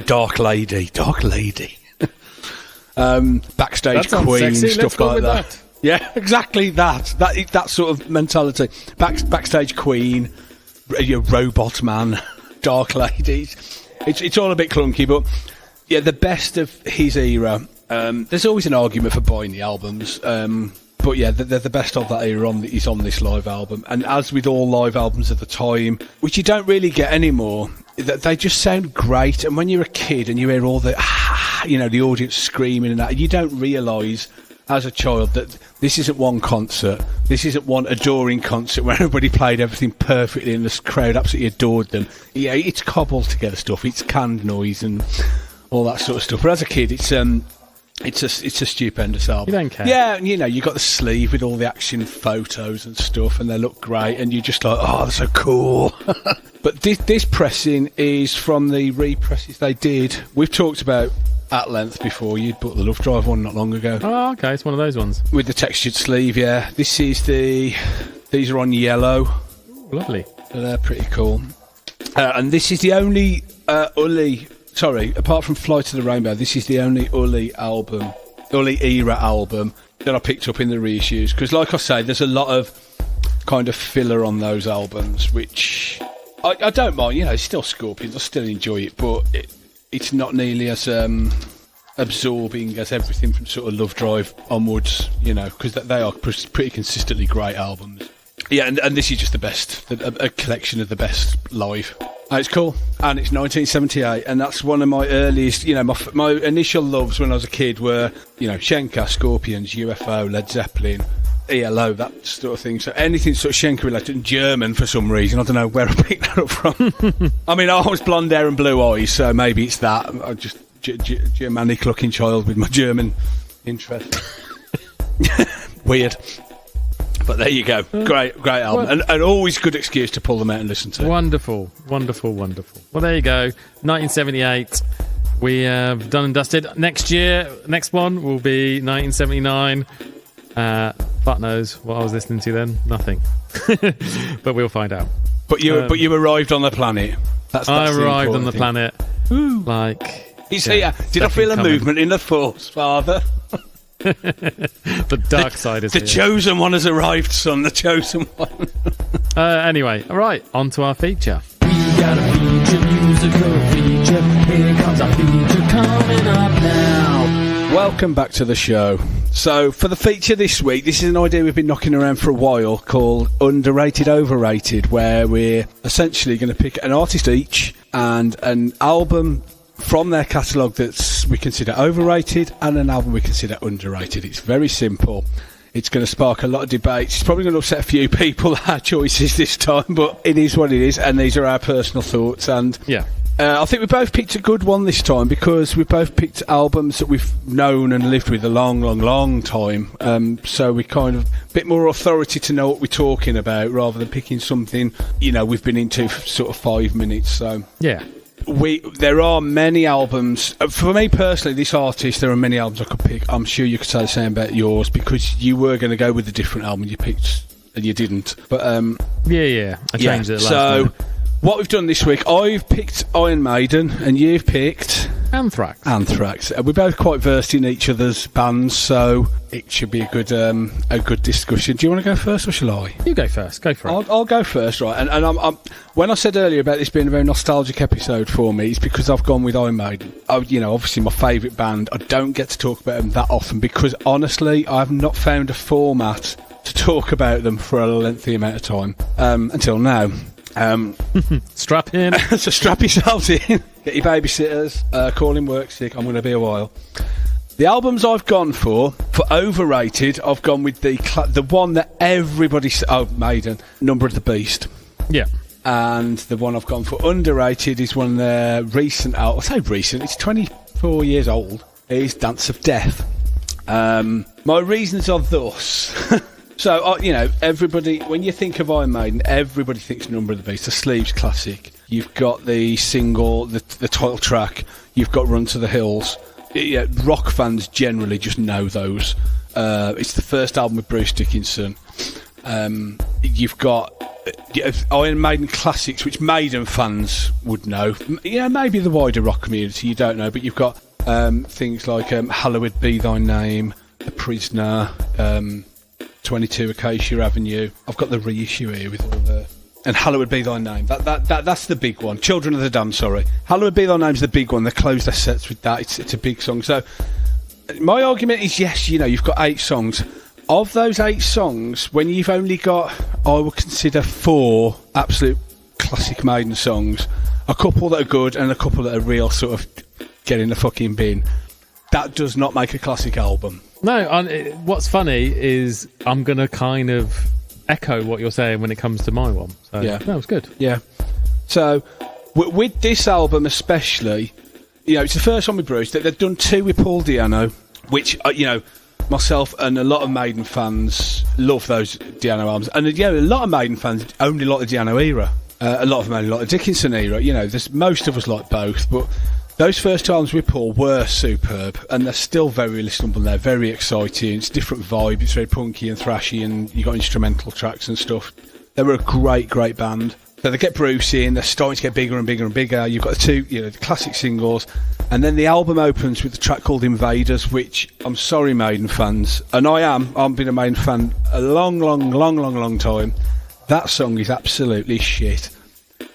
Dark Lady Backstage Queen, stuff like that. Yeah, exactly that sort of mentality. Backstage Queen, Robot Man, Dark Ladies. It's all a bit clunky, but yeah, the best of his era. There's always an argument for buying the albums. But yeah, they're the best of that era is on this live album. And as with all live albums at the time, which you don't really get anymore, they just sound great. And when you're a kid and you hear all the, the audience screaming and that, you don't realise as a child that this isn't one concert. This isn't one adoring concert where everybody played everything perfectly and the crowd absolutely adored them. Yeah, it's cobbled together stuff. It's canned noise and all that sort of stuff. But as a kid, it's a stupendous album. You don't care. Yeah, and you got the sleeve with all the action photos and stuff, and they look great, and you're just like, oh, they're so cool. But this pressing is from the represses they did. We've talked about at length before. You'd bought the Love Drive one not long ago. Oh, okay, it's one of those ones. With the textured sleeve, yeah. These are on yellow. Ooh, lovely. So they're pretty cool. And this is the only apart from Fly to the Rainbow, this is the only Ully era album that I picked up in the reissues. Because, like I say, there's a lot of kind of filler on those albums, which I don't mind. It's still Scorpions, I still enjoy it, but it's not nearly as absorbing as everything from sort of Love Drive onwards, because they are pretty consistently great albums. Yeah, and this is just the best, a collection of the best live. It's cool, and it's 1978, and that's one of my earliest, my initial loves when I was a kid were, Schenker, Scorpions, UFO, Led Zeppelin, ELO, that sort of thing. So anything sort of Schenker related, and German for some reason. I don't know where I picked that up from. I mean, I was blonde hair and blue eyes, so maybe it's that. I'm just Germanic looking child with my German interest. Weird. But there you go. Great album. And always good excuse to pull them out and listen to. Wonderful. Well, there you go. 1978. We have done and dusted. Next one will be 1979. Fuck knows what I was listening to then. Nothing. But we'll find out. But you arrived on the planet. I arrived on the planet. Ooh. He's here. Did I feel a movement in the force, Father? The dark side is the here. chosen one has arrived, son. The chosen one. Anyway, all right, on to our feature. We got a feature, musical feature. Here comes our feature coming up now. Welcome back to the show. So, for the feature this week, this is an idea we've been knocking around for a while called Underrated, Overrated, where we're essentially going to pick an artist each and an album from their catalogue that we consider overrated and an album we consider underrated. It's very simple. It's going to spark a lot of debates. It's probably going to upset a few people, our choices this time, but it is what it is, and these are our personal thoughts. And yeah, I think we both picked a good one this time because we both picked albums that we've known and lived with a long time. So we kind of a bit more authority to know what we're talking about rather than picking something we've been into for sort of 5 minutes. So yeah. There are many albums. For me personally, this artist, there are many albums I could pick. I'm sure you could say the same about yours because you were going to go with a different album you picked and you didn't. But yeah, I changed it last So what we've done this week, I've picked Iron Maiden and you've picked Anthrax. We're both quite versed in each other's bands, so it should be a good discussion. Do you want to go first or shall I? You go first. Go for it. I'll go first, right? And I'm when I said earlier about this being a very nostalgic episode for me, it's because I've gone with Iron Maiden. Obviously my favourite band. I don't get to talk about them that often because honestly, I've not found a format to talk about them for a lengthy amount of time until now. Strap in. So strap yourselves in. Get your babysitters. Call in work sick. I'm going to be a while. The albums I've gone for overrated, I've gone with the one that everybody Maiden, Number of the Beast. Yeah. And the one I've gone for underrated is one of their recent albums. I say recent, it's 24 years old. Is Dance of Death. My reasons are thus. So, everybody, when you think of Iron Maiden, everybody thinks Number of the Beast, the Sleeves classic. You've got the single, the title track. You've got Run to the Hills. Yeah, rock fans generally just know those. It's the first album with Bruce Dickinson. You've got Iron Maiden classics, which Maiden fans would know. Yeah, maybe the wider rock community, you don't know. But you've got things like Hallowed Be Thy Name, The Prisoner, 22 Acacia Avenue. I've got the reissue here with all the... And Hallowed Be Thy Name. That's the big one. Children of the Damned, sorry. Hallowed Be Thy Name's the big one. They close their sets with that. It's a big song. So my argument is, yes, you've got 8 songs. of those 8 songs, when you've only got, I would consider 4 absolute classic Maiden songs, a couple that are good and a couple that are real sort of get in the fucking bin, that does not make a classic album. No, what's funny is I'm going to kind of echo what you're saying when it comes to my one. So, Yeah. that was good. Yeah. So, with this album especially, you know, it's the first one with Bruce. They've done 2 with Paul Di'Anno, which, you know, myself and a lot of Maiden fans love those Di'Anno albums. And, yeah, a lot of Maiden fans only like the Di'Anno era. A lot of them only like the Dickinson era. You know, most of us like both, but those first 2 albums with Paul were superb, and they're still very listenable. They're very exciting. It's a different vibe. It's very punky and thrashy, and you got instrumental tracks and stuff. They were a great band. So they get Bruce in. They're starting to get bigger and bigger and bigger. You've got the 2, you know, the classic singles, and then the album opens with a track called Invaders, which I'm sorry, Maiden fans, and I've been a Maiden fan a long time. That song is absolutely shit.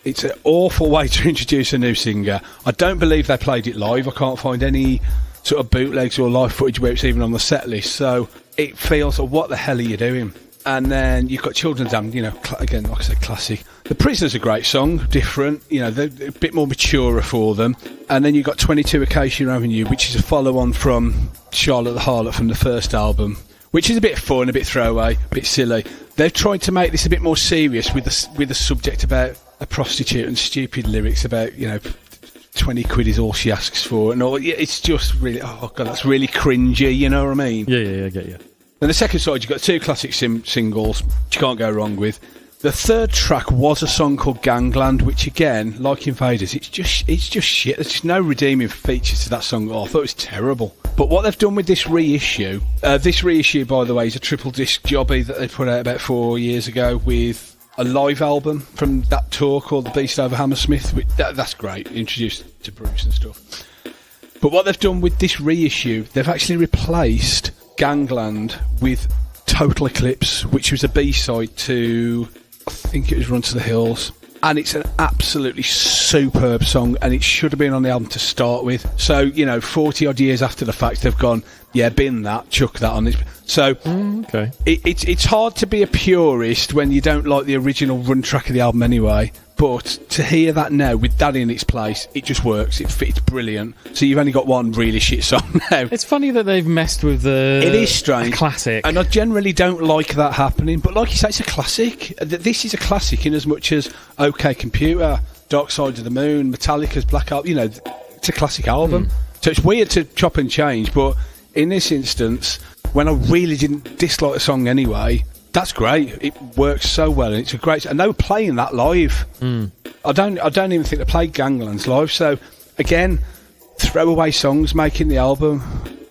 It's an awful way to introduce a new singer. I don't believe they played it live. I can't find any sort of bootlegs or live footage where it's even on the set list. So it feels like, what the hell are you doing? And then you've got Children's Anthem, you know, again, like I said, classic. The Prisoner's a great song, different, you know, they're a bit more mature for them. And then you've got 22 Acacia Avenue, which is a follow-on from Charlotte the Harlot from the first album, which is a bit fun, a bit throwaway, a bit silly. They've tried to make this a bit more serious with the subject about a prostitute and stupid lyrics about, you know, 20 quid is all she asks for, and all. It's just really, oh god, that's really cringy, you know what I mean? Yeah, I get you. Then the second side, you've got 2 classic singles, which you can't go wrong with. The third track was a song called Gangland, which again, like Invaders, it's just shit. There's just no redeeming features to that song. Oh, I thought it was terrible. But what they've done with this reissue, by the way, is a triple disc jobby that they put out about 4 years ago with a live album from that tour called The Beast Over Hammersmith. That's great, introduced to Bruce and stuff. But what they've done with this reissue, they've actually replaced Gangland with Total Eclipse, which was a B-side to, I think it was Run to the Hills. And it's an absolutely superb song, and it should have been on the album to start with. So, you know, 40 odd years after the fact, they've gone, yeah, bin that, chuck that on this. So, okay. It's hard to be a purist when you don't like the original run track of the album anyway. But to hear that now with that in its place, it just works. It fits brilliant. So you've only got one really shit song now. It's funny that they've messed with It is strange. Classic. And I generally don't like that happening. But like you say, it's a classic. This is a classic in as much as OK Computer, Dark Side of the Moon, Metallica's Black Album, you know, it's a classic album. So it's weird to chop and change. But in this instance, when I really didn't dislike a song anyway, that's great. It works so well, and it's a great. And they were playing that live. I don't even think they played Ganglands live. So again, throwaway songs making the album,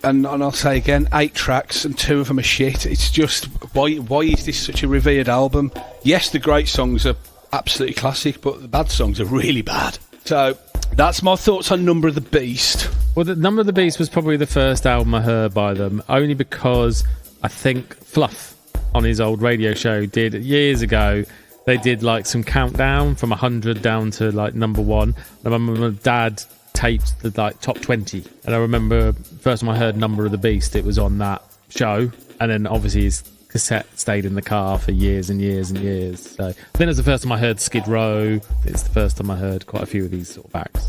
and I'll say again, 8 tracks and 2 of them are shit. It's just why is this such a revered album? Yes, the great songs are absolutely classic, but the bad songs are really bad. So that's my thoughts on Number of the Beast. Well, the Number of the Beast was probably the first album I heard by them, only because I think Fluff on his old radio show did years ago. They did like some countdown from 100 down to like number 1. I remember my dad taped the like top 20, and I remember first time I heard Number of the Beast, it was on that show, and then obviously his cassette stayed in the car for years and years and years. So then it was the first time I heard Skid Row. It's the first time I heard quite a few of these sort of acts.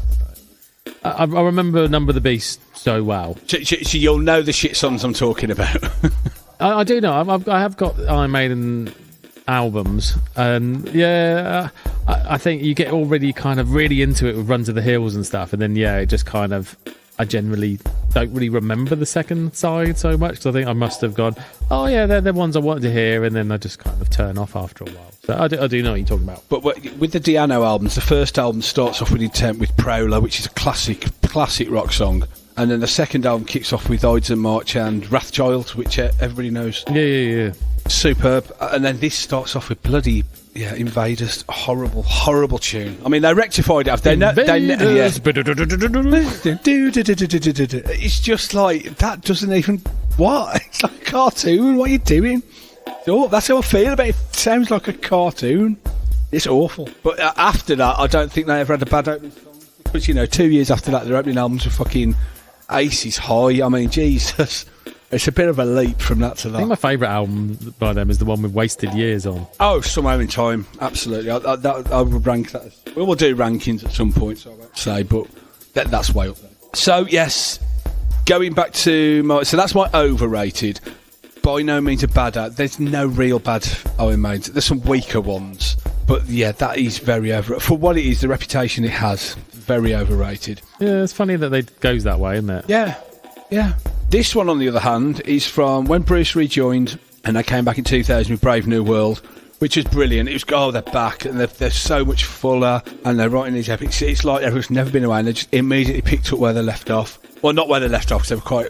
So I remember Number of the Beast so well. So you'll know the shit songs I'm talking about. I do know. I have got Iron Maiden albums, and yeah, I think you get already kind of really into it with Run to the Hills and stuff, and then yeah, it just kind of, I generally don't really remember the second side so much, because I think I must have gone, oh yeah, they're the ones I wanted to hear, and then I just kind of turn off after a while. So I do know what you're talking about. But with the Di'Anno albums, the first album starts off with Intent with Prowler, which is a classic rock song. And then the second album kicks off with Ides of March and Wrathchild, which everybody knows. Yeah. Superb. And then this starts off with bloody Invaders. Horrible tune. I mean, they rectified it. It's just like, that doesn't even... What? It's like a cartoon. What are you doing? Oh, that's how I feel about it. It sounds like a cartoon. It's awful. But after that, I don't think they ever had a bad opening song. Because, 2 years after that, their opening albums were fucking... Aces High. I mean, Jesus. It's a bit of a leap from that to I think that. my favourite album by them is the one with Wasted Years on. Oh, Somewhere in Time, absolutely. I would rank that. We will do rankings at some point, so I won't say, but that's way up there. So, yes, going back to so that's my overrated. By no means a bad ad. There's no real bad Iron Maiden. There's some weaker ones, but yeah, that is very over. For what it is, the reputation it has, very overrated. Yeah, it's funny that it goes that way, isn't it? Yeah. This one, on the other hand, is from when Bruce rejoined, and they came back in 2000 with Brave New World, which was brilliant. It was, they're back, and they're so much fuller, and they're writing these epics. It's like everyone's never been away, and they just immediately picked up where they left off. Well, not where they left off, because they were quite,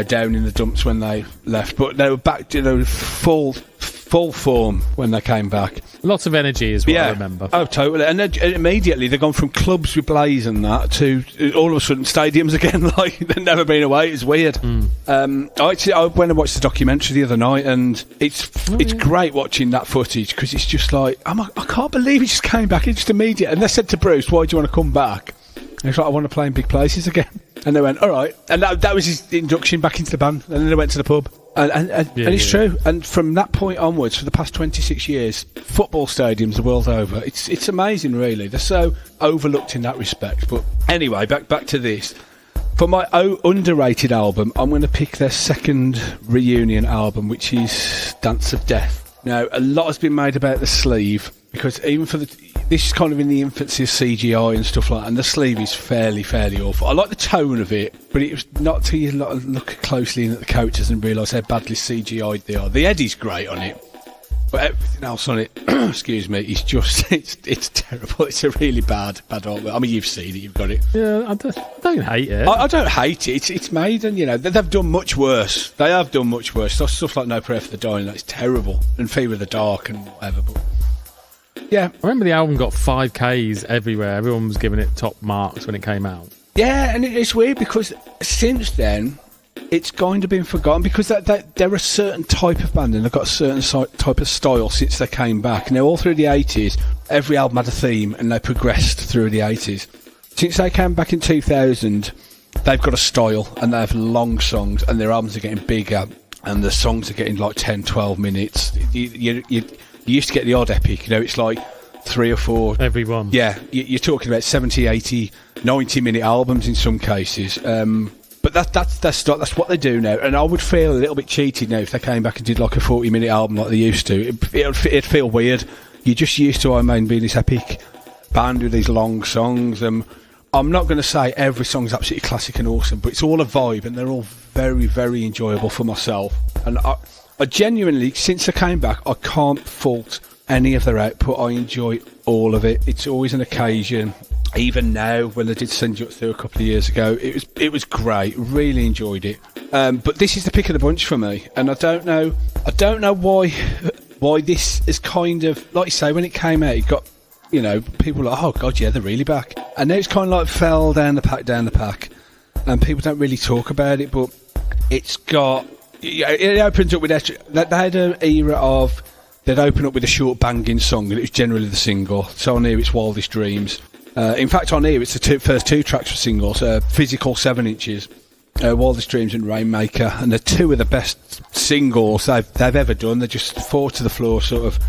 down in the dumps when they left, but they were back, full form when they came back. Lots of energy is what I remember. Oh, totally. And then immediately they've gone from clubs with Blaze and that to all of a sudden stadiums again, like they've never been away. It's weird. I went and watched the documentary the other night, and it's great watching that footage, because it's just like, I can't believe he just came back. It's just immediate. And they said to Bruce, why do you want to come back? And he's like, I want to play in big places again. And they went, all right. And that was his induction back into the band. And then they went to the pub. And it's true. And from that point onwards, for the past 26 years, football stadiums the world over, it's amazing, really. They're so overlooked in that respect. But anyway, back to this. For my underrated album, I'm going to pick their second reunion album, which is Dance of Death. Now, a lot has been made about the sleeve, because even for this is kind of in the infancy of CGI and stuff like that, and the sleeve is fairly awful. I like the tone of it, but it was not till you look closely in at the characters and realise how badly CGI'd they are. The Eddie's great on it, but everything else on it, excuse me, is just, it's terrible. It's a really bad artwork. I mean, you've seen it, you've got it. Yeah, I don't hate it. I don't hate it. It's Maiden, they've done much worse. They have done much worse. Stuff like No Prayer for the Dying, that's terrible, and Fever of the Dark and whatever, but yeah. I remember the album got 5Ks everywhere. Everyone was giving it top marks when it came out. Yeah, and it's weird, because since then, it's kind of been forgotten, because they're a certain type of band, and they've got a certain type of style since they came back. Now, all through the 80s, every album had a theme, and they progressed through the 80s. Since they came back in 2000, they've got a style, and they have long songs, and their albums are getting bigger, and the songs are getting like 10, 12 minutes. You used to get the odd epic, it's like 3 or 4. Every one. Yeah, you're talking about 70, 80, 90-minute albums in some cases. But that's what they do now. And I would feel a little bit cheated now if they came back and did like a 40-minute album like they used to. It'd feel weird. You're just used to Iron Maiden being this epic band with these long songs. I'm not going to say every song's absolutely classic and awesome, but it's all a vibe, and they're all very, very enjoyable for myself. And I genuinely, since I came back, I can't fault any of their output. I enjoy all of it. It's always an occasion. Even now, when they did Send You Up Through a couple of years ago, it was great. Really enjoyed it. But this is the pick of the bunch for me, and I don't know why this is kind of, like you say, when it came out, it got, people were like, oh god, yeah, they're really back. And now it's kind of like fell down the pack, and people don't really talk about it, but it's got. It opens up with they had an era of they'd open up with a short banging song, and it was generally the single. So on here it's Wildest Dreams. In fact, on here it's the first 2 tracks for singles, Physical 7 Inches, Wildest Dreams and Rainmaker, and they're 2 of the best singles they've ever done. They're just 4 to the floor, sort of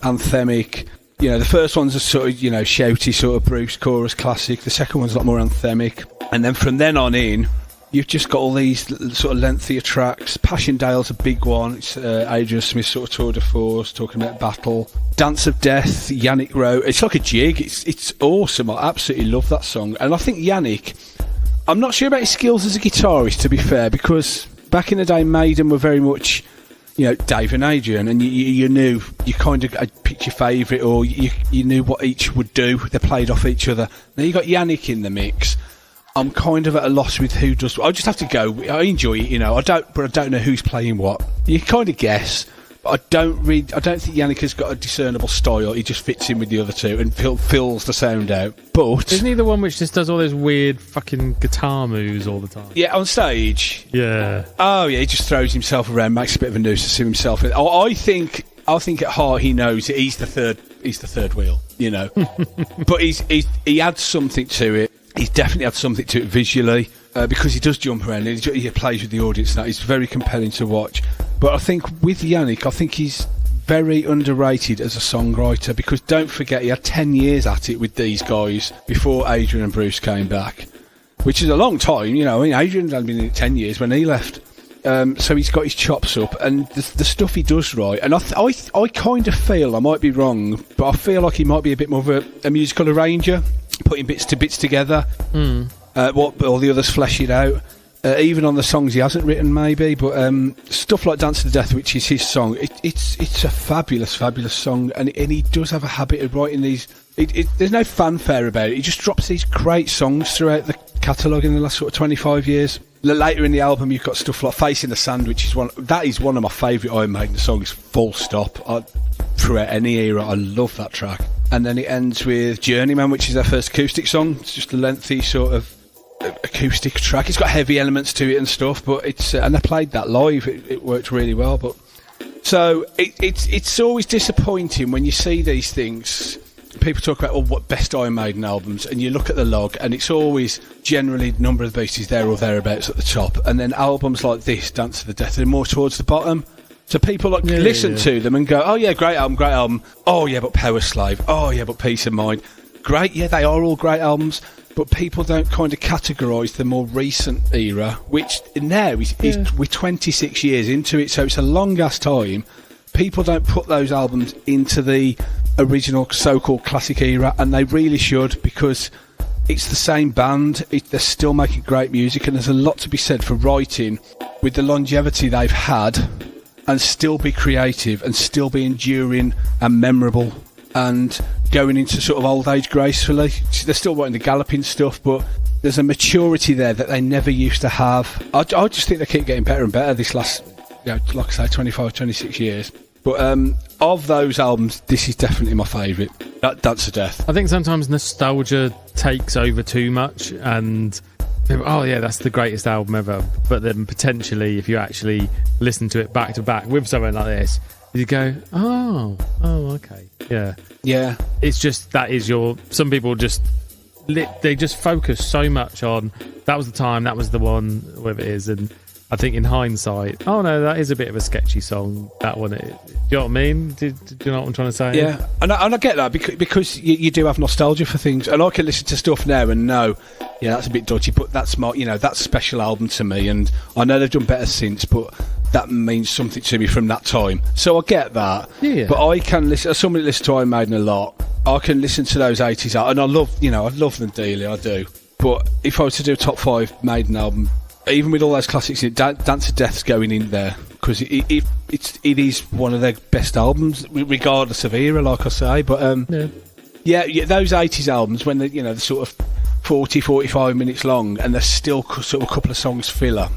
anthemic. The first one's a sort of shouty sort of Bruce chorus classic. The second one's a lot more anthemic, and then from then on in, you've just got all these sort of lengthier tracks. Passchendaele's a big one. It's Adrian Smith's sort of tour de force, talking about battle. Dance of Death, Yannick wrote. It's like a jig. It's awesome. I absolutely love that song. And I think Yannick, I'm not sure about his skills as a guitarist, to be fair, because back in the day, Maiden were very much, Dave and Adrian, and you knew, you kind of picked your favourite, or you knew what each would do. They played off each other. Now you got Yannick in the mix. I'm kind of at a loss with who does. I just have to go. I enjoy it, but I don't know who's playing what. You kind of guess, but I don't think Yannick has got a discernible style. He just fits in with the other 2 and fills the sound out. But isn't he the one which just does all those weird fucking guitar moves all the time? Yeah, on stage. Yeah. Oh yeah, he just throws himself around, makes a bit of a nuisance of himself. I think at heart he knows that he's the third wheel, But he adds something to it. He's definitely had something to it visually. because he does jump around and he plays with the audience. Now, it's very compelling to watch. But I think with Yannick, I think he's very underrated as a songwriter, because don't forget he had 10 years at it with these guys before Adrian and Bruce came back, which is a long time. You know, I mean, Adrian had been in it 10 years when he left. So he's got his chops up, and the stuff he does write, and I kind of feel, I might be wrong, but I feel like he might be a bit more of a musical arranger, putting bits together. What all the others flesh it out. Even on the songs he hasn't written, maybe, but stuff like Dance to the Death, which is his song, it's a fabulous song, and he does have a habit of writing these. There's no fanfare about it. He just drops these great songs throughout the catalogue in the last sort of 25 years. Later in the album, you've got stuff like Face in the Sand, which is one of my favourite Iron Maiden songs, full stop. Throughout any era, I love that track. And then it ends with Journeyman, which is their first acoustic song. It's just a lengthy sort of acoustic track. It's got heavy elements to it and stuff, but it's and they played that live. It worked really well. But so it's always disappointing when you see these things. People talk about what best Iron Maiden albums, and you look at the log, and it's always generally Number of the Beast is there or thereabouts at the top, and then albums like this, Dance to the Death, are more towards the bottom. So people listen to them and go, oh yeah, great album. Oh yeah, but Power Slave. Oh yeah, but Peace of Mind. Great, yeah, they are all great albums, but people don't kind of categorise the more recent era, which now is we're 26 years into it, so it's a long-ass time. People don't put those albums into the original so-called classic era, and they really should, because it's the same band. They're still making great music, and there's a lot to be said for writing with the longevity they've had and still be creative and still be enduring and memorable and going into sort of old age gracefully. They're still writing the galloping stuff, but there's a maturity there that they never used to have. I just think they keep getting better and better this last, like I say, 25, 26 years. But of those albums, this is definitely my favourite. Dance to Death. I think sometimes nostalgia takes over too much, and people, oh yeah, that's the greatest album ever. But then potentially, if you actually listen to it back to back with something like this, you go, oh, okay, yeah. It's just that is your. Some people just they just focus so much on that was the time, that was the one, whatever it is, and I think in hindsight, oh no, that is a bit of a sketchy song, that one. Do you know what I mean? Do you know what I'm trying to say? Yeah, and I get that, because you do have nostalgia for things, and I can listen to stuff now and know, yeah, that's a bit dodgy, but that's that's a special album to me, and I know they've done better since, but that means something to me from that time. So I get that, but I can listen, as somebody that listens to Iron Maiden a lot, I can listen to those 80s, and I love them dearly, I do. But if I was to do a top 5 Maiden album, even with all those classics, Dance to Death's going in there, because it is one of their best albums, regardless of era, like I say. But yeah, those 80s albums, when they're sort of 40-45 minutes long, and there's still sort of a couple of songs filler,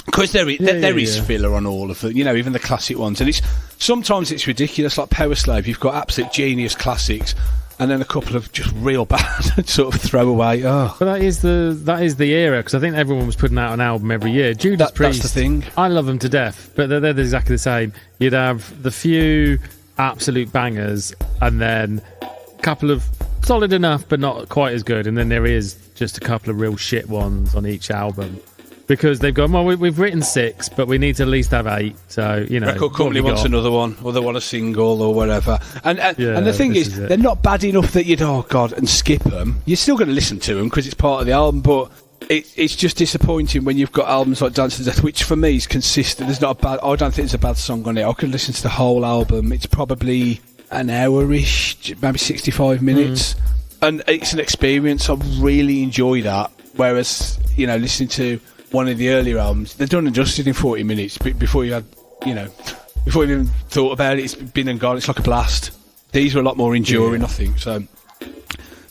because there is filler on all of them, even the classic ones, and sometimes it's ridiculous. Like Power Slave, you've got absolute genius classics, and then a couple of just real bad sort of throwaway. Oh, but that is the era, because I think everyone was putting out an album every year. Judas Priest, that's the thing. I love them to death, but they're exactly the same. You'd have the few absolute bangers, and then a couple of solid enough but not quite as good, and then there is just a couple of real shit ones on each album. Because they've gone, well, we've written 6, but we need to at least have 8. So, record company wants another one, or they want a single or whatever. And the thing is they're not bad enough that you'd and skip them. You're still going to listen to them because it's part of the album, but it's just disappointing when you've got albums like Dance to Death, which for me is consistent. I don't think there's a bad song on it. I could listen to the whole album. It's probably an hour-ish, maybe 65 minutes, and it's an experience. I really enjoy that. Whereas listening to one of the earlier albums, they're done and dusted in 40 minutes before you had, before you even thought about it. It's been and gone. It's like a blast. These were a lot more enduring, I think. So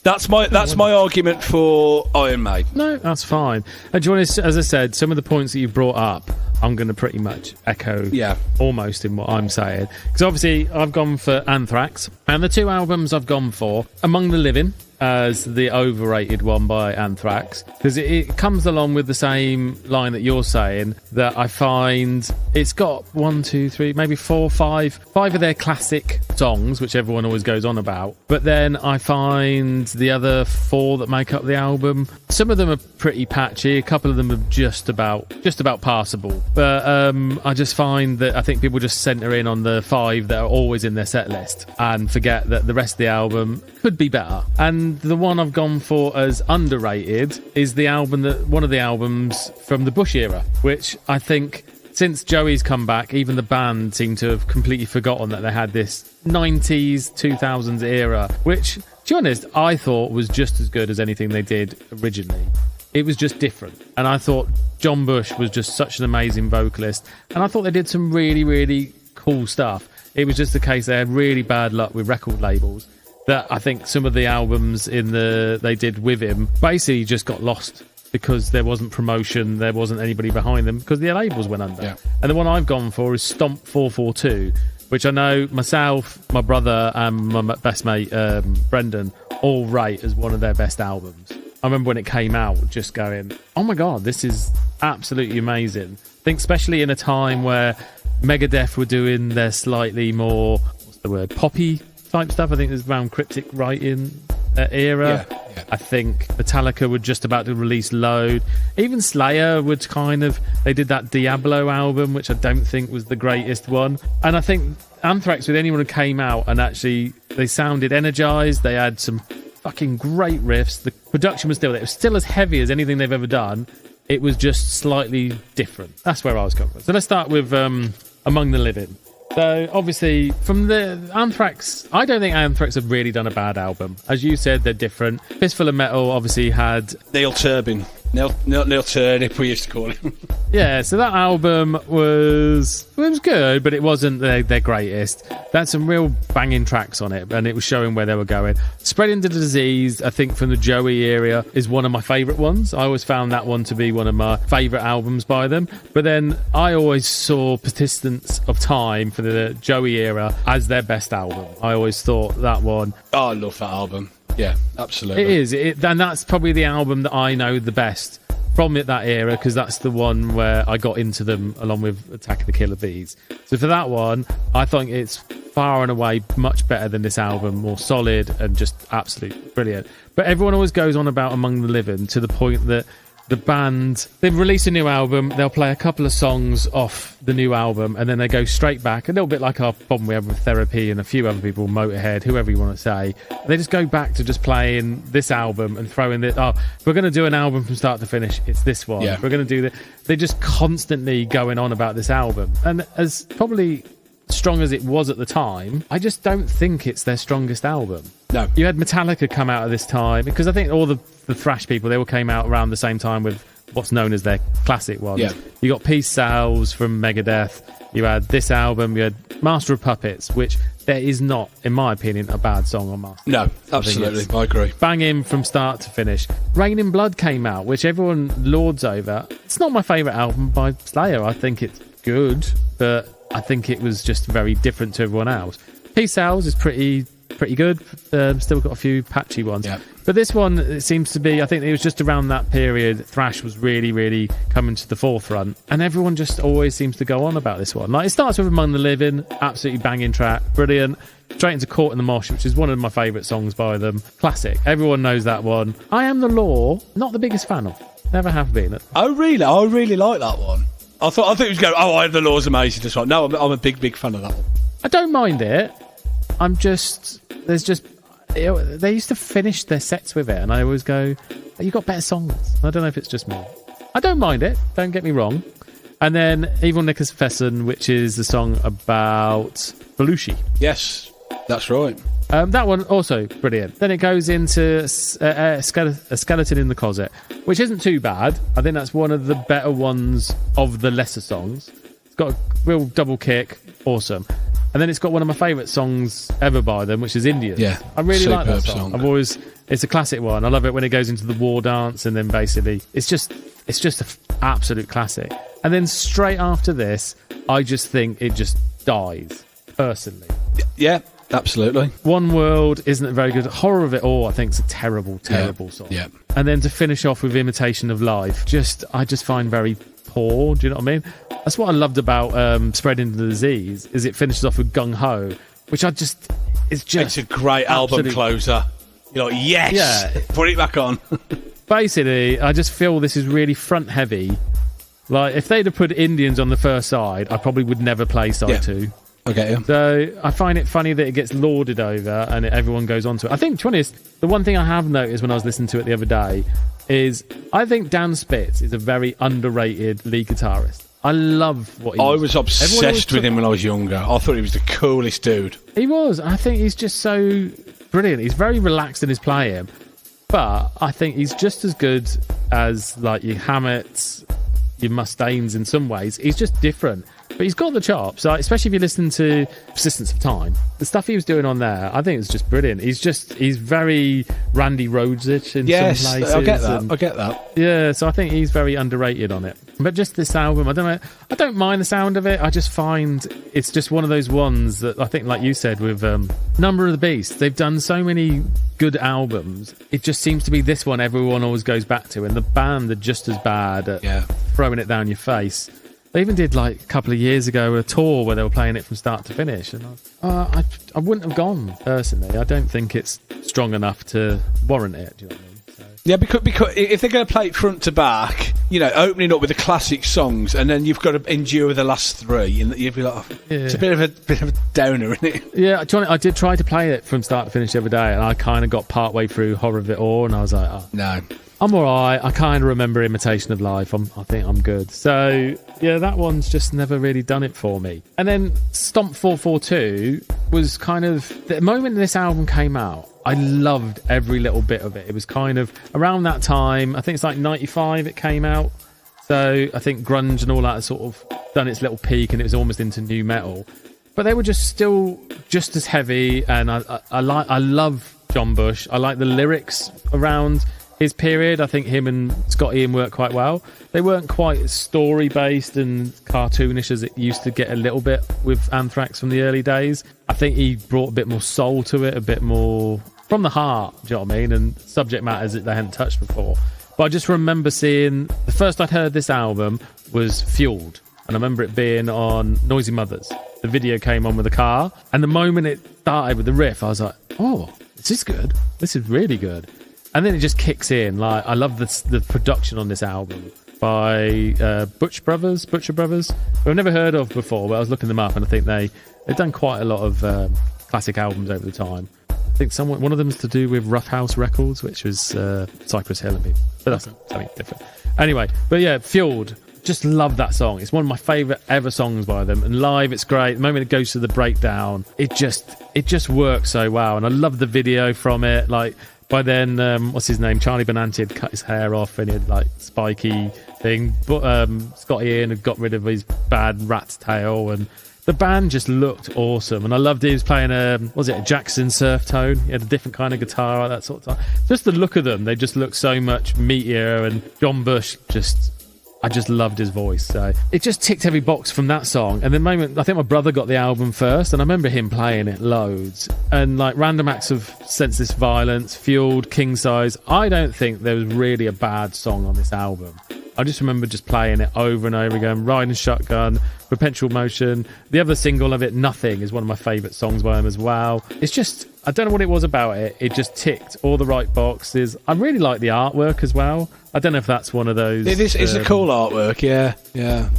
that's my argument for Iron Maiden. No, that's fine. And do you want to, as I said, some of the points that you brought up, I'm going to pretty much echo almost in what I'm saying. Because obviously I've gone for Anthrax, and the 2 albums I've gone for, Among the Living as the overrated one by Anthrax, because it comes along with the same line that you're saying, that I find it's got 1, 2, 3, maybe 4, 5 of their classic songs, which everyone always goes on about. But then I find the other 4 that make up the album, some of them are pretty patchy, a couple of them are just about passable. But I just find that I think people just centre in on the 5 that are always in their set list and forget that the rest of the album could be better. And the one I've gone for as underrated is one of the albums from the Bush era, which I think since Joey's come back, even the band seem to have completely forgotten that they had this 90s, 2000s era, which, to be honest, I thought was just as good as anything they did originally. It was just different. And I thought John Bush was just such an amazing vocalist. And I thought they did some really, really cool stuff. It was just the case they had really bad luck with record labels, that I think some of the albums they did with him basically just got lost because there wasn't promotion, there wasn't anybody behind them, because the labels went under. Yeah. And the one I've gone for is Stomp 442, which I know myself, my brother, and my best mate, Brendan, all rate as one of their best albums. I remember when it came out just going, oh my God, this is absolutely amazing. I think especially in a time where Megadeth were doing their slightly more, poppy type stuff. I think it was around cryptic writing era. Yeah. I think Metallica were just about to release Load. Even Slayer would they did that Diablo album, which I don't think was the greatest one. And I think Anthrax, with anyone who came out and actually they sounded energized, they had some fucking great riffs, the production was still there, it was still as heavy as anything they've ever done. It was just slightly different. That's where I was coming from. So let's start with Among the Living. So, obviously, from the Anthrax, I don't think Anthrax have really done a bad album. As you said, they're different. Fistful of Metal obviously had... Neil Turnip, we used to call him. Yeah, so that album was good, but it wasn't their greatest. They had some real banging tracks on it, and it was showing where they were going. Spreading the Disease, I think, from the Joey area, is one of my favourite ones. I always found that one to be one of my favourite albums by them. But then I always saw Persistence of Time for the Joey era as their best album. I always thought that one... Oh, I love that album. Yeah, absolutely. It is. And that's probably the album that I know the best from that era, because that's the one where I got into them along with Attack of the Killer Bees. So for that one, I think it's far and away much better than this album, more solid and just absolutely brilliant. But everyone always goes on about Among the Living to the point that the band, they release a new album, they'll play a couple of songs off the new album, and then they go straight back, a little bit like our problem we have with Therapy and a few other people, Motorhead, whoever you want to say. They just go back to just playing this album and throw in if we're going to do an album from start to finish, it's this one. Yeah. We're going to do that. They're just constantly going on about this album. And as probably strong as it was at the time, I just don't think it's their strongest album. No. You had Metallica come out at this time, because I think all the thrash people, they all came out around the same time with what's known as their classic ones. Yeah. You got Peace Sells from Megadeth, you had this album, you had Master of Puppets, which there is not, in my opinion, a bad song on Master. No, absolutely, I agree. Banging from start to finish. Rain in Blood came out, which everyone lords over. It's not my favourite album by Slayer. I think it's good, but I think it was just very different to everyone else. Peace Sells is pretty good. Still got a few patchy ones. Yeah. But this one, it seems to be, I think it was just around that period, thrash was really, really coming to the forefront. And everyone just always seems to go on about this one. Like, it starts with Among the Living, absolutely banging track, brilliant. Straight into Caught in the Mosh, which is one of my favourite songs by them. Classic. Everyone knows that one. I Am the Law, not the biggest fan of. Never have been. Oh, really? I really like that one. I thought it was going, I Am the Law's amazing. Just like, no, I'm a big fan of that one. I don't mind it. They used to finish their sets with it, and I always go, you got better songs. I don't know if it's just me. I don't mind it, don't get me wrong. And then Evil Nicholas Fesson, which is the song about Belushi. Yes, that's right. That one also brilliant. Then it goes into a Skeleton in the Closet, which isn't too bad. I think that's one of the better ones of the lesser songs. It's got a real double kick, awesome. And then it's got one of my favourite songs ever by them, which is Indians. Yeah, I really like that song. It's a classic one. I love it when it goes into the war dance, and then basically it's just an absolute classic. And then straight after this, I just think it just dies, personally. Yeah, absolutely. One World isn't very good. Horror of It All, I think, is a terrible song. Yeah. And then to finish off with Imitation of Life, I just find very poor. Do you know what I mean? That's what I loved about Spreading the Disease, is it finishes off with Gung Ho, which it's a great album closer. You're like, yes, yeah. Put it back on. Basically, I just feel this is really front heavy. Like, if they'd have put Indians on the first side, I probably would never play side 2. Okay. So I find it funny that it gets lauded over and everyone goes on to it. I think, to be honest, the one thing I have noticed when I was listening to it the other day is I think Dan Spitz is a very underrated lead guitarist. I love what he I was obsessed with him when I was younger. I thought he was the coolest dude. He was. I think he's just so brilliant. He's very relaxed in his playing, but I think he's just as good as like your Hammetts, your Mustaines in some ways. He's just different. But he's got the chops, especially if you listen to Persistence of Time. The stuff he was doing on there, I think it's just brilliant. He's very Randy Rhodes-ish in some places. I get that. Yeah, so I think he's very underrated on it. But just this album, I don't mind the sound of it. I just find it's just one of those ones that I think, like you said, with Number of the Beast, they've done so many good albums. It just seems to be this one everyone always goes back to, and the band are just as bad at throwing it down your face. They even did, like, a couple of years ago, a tour where they were playing it from start to finish. And I wouldn't have gone, personally. I don't think it's strong enough to warrant it. Do you know what I mean? So. Yeah, because if they're going to play it front to back, opening up with the classic songs, and then you've got to endure the last 3, and you'd be like, it's a bit of a downer, isn't it? Yeah, I did try to play it from start to finish the other day, and I kind of got part way through Horror of It All, and I was like, no. I'm all right. I kind of remember Imitation of Life. I think I'm good. So, yeah, that one's just never really done it for me. And then Stomp 442 was kind of... The moment this album came out, I loved every little bit of it. It was kind of around that time. I think it's like 95 it came out. So I think grunge and all that has sort of done its little peak, and it was almost into new metal. But they were just still just as heavy, and I love John Bush. I like the lyrics around his period. I think him and Scott Ian worked quite well. They weren't quite as story-based and cartoonish as it used to get a little bit with Anthrax from the early days. I think he brought a bit more soul to it, a bit more from the heart, do you know what I mean? And subject matters that they hadn't touched before. But I just remember seeing... The first I'd heard this album was Fueled. And I remember it being on Noisy Mothers. The video came on with the car. And the moment it started with the riff, I was like, oh, this is good. This is really good. And then it just kicks in. Like, I love the production on this album by Butcher Brothers, who I've never heard of before, but I was looking them up, and I think they've done quite a lot of classic albums over the time. I think one of them is to do with Rough House Records, which was Cypress Hill and people. But that's something different. Anyway, but yeah, Fueled. Just love that song. It's one of my favourite ever songs by them. And live, it's great. The moment it goes to the breakdown, it just works so well. And I love the video from it. Like, by then, what's his name? Charlie Benanti had cut his hair off and he had like spiky thing. But Scott Ian had got rid of his bad rat's tail, and the band just looked awesome. And I loved he was playing a Jackson surf tone. He had a different kind of guitar at that sort of time. Just the look of them, they just look so much meatier. And John Bush I just loved his voice. So it just ticked every box from that song. And the moment, I think my brother got the album first, and I remember him playing it loads. And like Random Acts of Senseless Violence, Fueled, King Size, I don't think there was really a bad song on this album. I just remember just playing it over and over again. Riding Shotgun, Perpetual Motion. The other single of it, Nothing, is one of my favourite songs by him as well. It's just, I don't know what it was about it. It just ticked all the right boxes. I really like the artwork as well. I don't know if that's one of those... It's a cool artwork, yeah.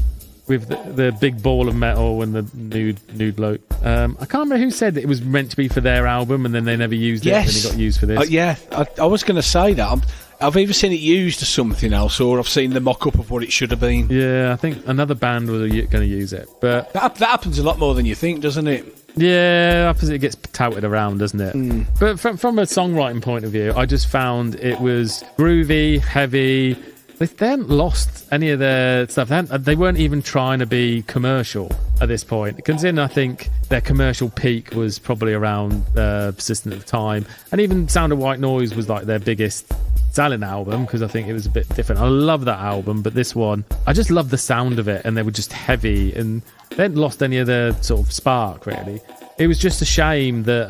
With the big ball of metal and the nude bloke. I can't remember who said that it was meant to be for their album and then they never used it, and then it got used for this. Yeah, I was going to say that. I've either seen it used as something else, or I've seen the mock-up of what it should have been. Yeah, I think another band was going to use it. But that happens a lot more than you think, doesn't it? Yeah, it gets touted around, doesn't it? But from a songwriting point of view, I just found it was groovy, heavy. They hadn't lost any of their stuff. They weren't even trying to be commercial at this point. Considering I think their commercial peak was probably around Persistent of Time. And even Sound of White Noise was like their biggest selling album, because I think it was a bit different. I love that album, but this one, I just love the sound of it, and they were just heavy, and they hadn't lost any of their sort of spark, really. it was just a shame that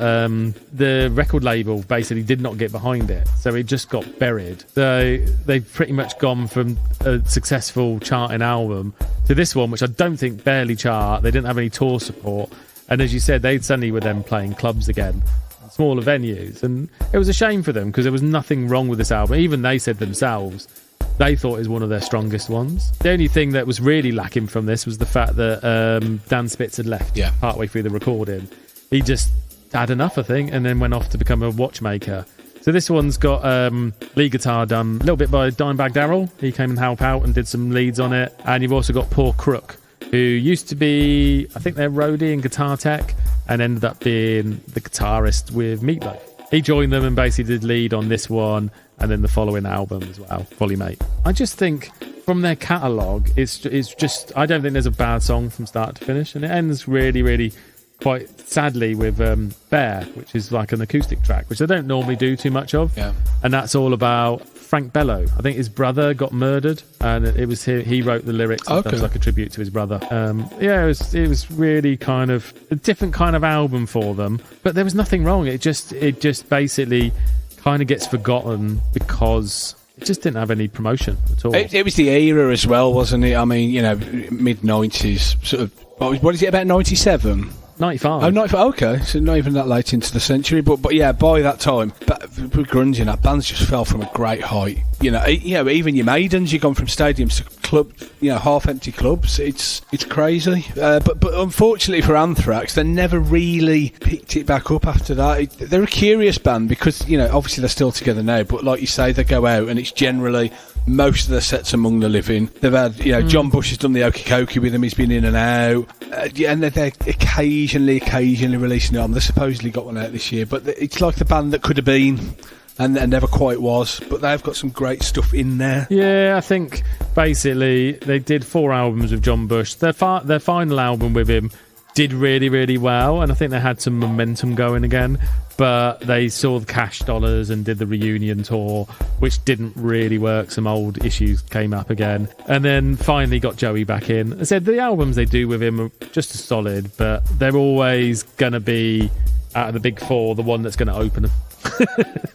the record label basically did not get behind it, so it just got buried. So they've pretty much gone from a successful charting album to this one, which I don't think barely chart. They didn't have any tour support, and as you said, they suddenly were then playing clubs again, smaller venues, and it was a shame for them because there was nothing wrong with this album. Even they said themselves they thought it was one of their strongest ones. The only thing that was really lacking from this was the fact that Dan Spitz had left partway through the recording. He just had enough, I think, and then went off to become a watchmaker. So this one's got lead guitar done a little bit by Dimebag Darrell. He came and helped out and did some leads on it. And you've also got Paul Crook, who used to be, I think, their roadie and guitar tech, and ended up being the guitarist with Meatloaf. He joined them and basically did lead on this one and then the following album as well, Volumate. I just think from their catalogue, it's just, I don't think there's a bad song from start to finish, and it ends really, really quite sadly with Bear, which is like an acoustic track, which I don't normally do too much of. Yeah. And that's all about Frank Bello. I think his brother got murdered, and it was he wrote the lyrics. Okay. That was like a tribute to his brother. It was really kind of a different kind of album for them, but there was nothing wrong. It just basically kind of gets forgotten because it just didn't have any promotion at all. It was the era as well, wasn't it? I mean, you know, mid-90s, sort of. What is it, about 97? 95. Oh, 95. Okay, so not even that late into the century, but yeah, by that time, with grunge and that, bands just fell from a great height. You know, even your Maidens, you've gone from stadiums to club, half-empty clubs. It's crazy. But unfortunately for Anthrax, they never really picked it back up after that. They're a curious band because, obviously they're still together now, but like you say, they go out and it's generally most of their sets among the living. They've had, John Bush has done the Okie Kokie with them. He's been in and out. And they're occasionally releasing it on. They supposedly got one out this year, but it's like the band that could have been and never quite was. But they've got some great stuff in there. Yeah, I think basically they did 4 albums with John Bush. Their final album with him did really, really well, and I think they had some momentum going again, but they saw the cash dollars and did the reunion tour, which didn't really work. Some old issues came up again, and then finally got Joey back in. I said the albums they do with him are just as solid, but they're always going to be, out of the big 4, the one that's going to open them.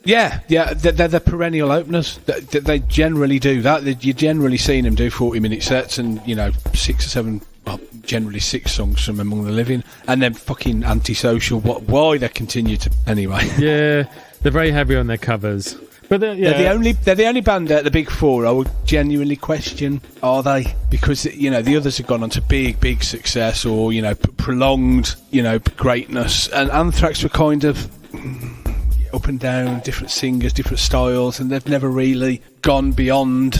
yeah, they're the perennial openers. They generally do that. You're generally seeing them do 40-minute sets and 6 or 7, well, generally 6 songs from Among the Living, and then fucking Antisocial. Why they continue to anyway? Yeah, they're very heavy on their covers, but they're the only band out of the big 4 I would genuinely question, are they? Because the others have gone on to big success or prolonged greatness, and Anthrax were kind of up and down, different singers, different styles, and they've never really gone beyond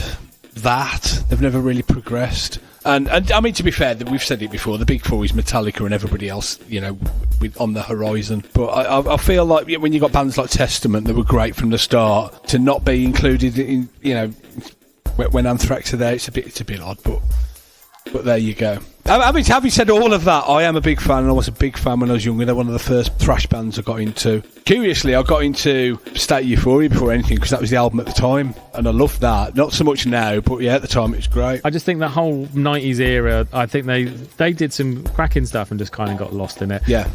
that. They've never really progressed. And I mean, to be fair, we've said it before, the big 4 is Metallica and everybody else, on the horizon. But I feel like when you got bands like Testament that were great from the start, to not be included in, when Anthrax are there, it's a bit odd, but there you go. I mean, having said all of that, I am a big fan, and I was a big fan when I was younger. They're one of the first thrash bands I got into. Curiously, I got into State of Euphoria before anything, because that was the album at the time, and I loved that. Not so much now, but yeah, at the time it was great. I just think that whole 90s era, I think they did some cracking stuff and just kind of got lost in it. Yeah.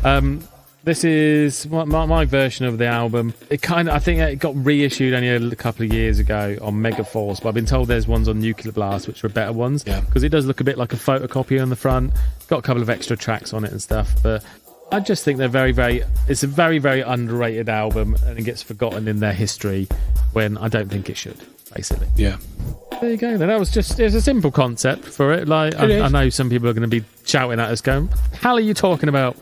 This is my version of the album. I think it got reissued only a couple of years ago on Megaforce, but I've been told there's ones on Nuclear Blast which are better ones, because it does look a bit like a photocopy on the front. Got a couple of extra tracks on it and stuff, but I just think they're it's a very, very underrated album, and it gets forgotten in their history when I don't think it should, basically. Yeah. There you go. That was it's a simple concept for it. Like I know some people are going to be shouting at us going, "What the hell are you talking about?"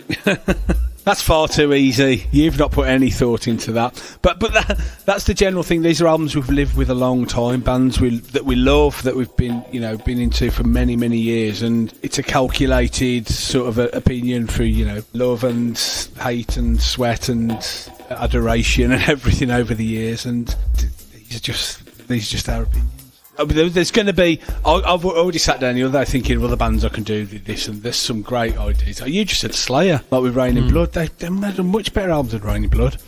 That's far too easy. You've not put any thought into that. But that's the general thing. These are albums we've lived with a long time, bands that we love, that we've been into for many, many years, and it's a calculated sort of opinion through love and hate and sweat and adoration and everything over the years, and these are just our opinions. There's going to be. I've already sat down the other day thinking of other bands I can do this, and there's some great ideas. You just said Slayer, like with Rain in Blood. They've made a much better album than Rain in Blood.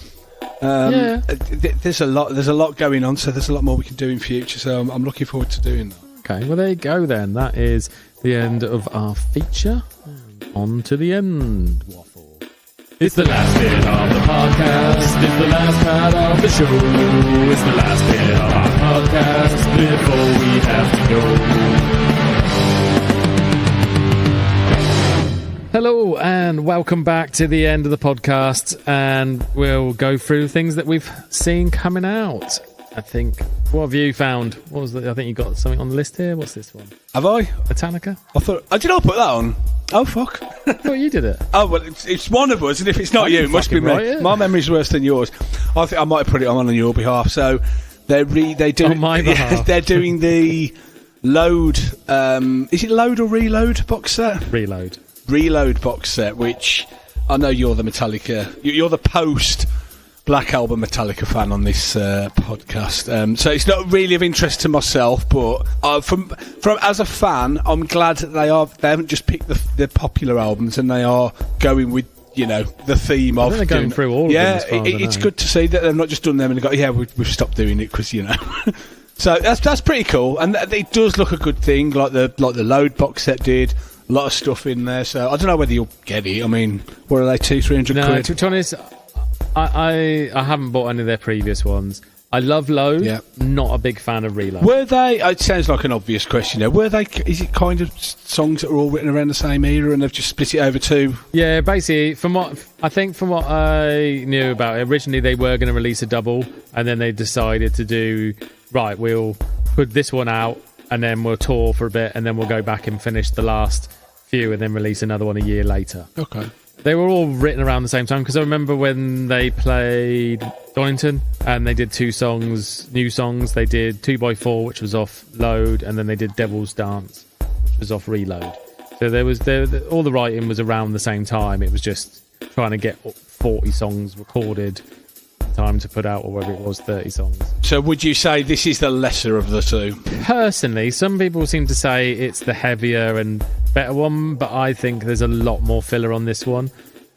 There's a lot going on, so there's a lot more we can do in future. So I'm looking forward to doing that. Okay, well there you go then. That is the end of our feature. On to the end waffle. It's the last bit of the podcast. It's the last part of the show. It's the last bit of our podcast before we have to go. Hello and welcome back to the end of the podcast, and we'll go through things that we've seen coming out. I think. What have you found? What was I think you got something on the list here. What's this one? Have I? Metallica? I thought. Did I put that on? Oh, fuck. I thought you did it. Oh, well, it's one of us, and if it's not you, it must be me. Right, yeah. My memory's worse than yours. I think I might have put it on your behalf. So they do on my behalf. They're doing the Load. Is it Load or Reload box set? Reload box set, which I know you're the Metallica. You're the post Black Album Metallica fan on this podcast, so it's not really of interest to myself. But from as a fan, I'm glad that they haven't just picked the popular albums, and they are going with the theme of. They're going through all. Yeah, of them it's good to see that they've not just done them and got we've stopped doing it because So that's pretty cool, and it does look a good thing, like the Load box set did. A lot of stuff in there, so I don't know whether you'll get it. I mean, what are they, 200-300 quid? To be honest, I haven't bought any of their previous ones. I love Load. Yeah. Not a big fan of Reload. Were they? It sounds like an obvious question there. Were they? Is it kind of songs that are all written around the same era, and they've just split it over two? Yeah, basically, from what I knew about it, originally they were going to release a double, and then they decided to do we'll put this one out, and then we'll tour for a bit, and then we'll go back and finish the last few, and then release another one a year later. Okay. They were all written around the same time, because I remember when they played Donington and they did two new songs. They did 2x4, which was off Load, and then they did Devil's Dance, which was off Reload. So all the writing was around the same time. It was just trying to get 40 songs recorded in time to put out, or whatever it was, 30 songs. So would you say this is the lesser of the two? Personally, some people seem to say it's the heavier and better one, but I think there's a lot more filler on this one.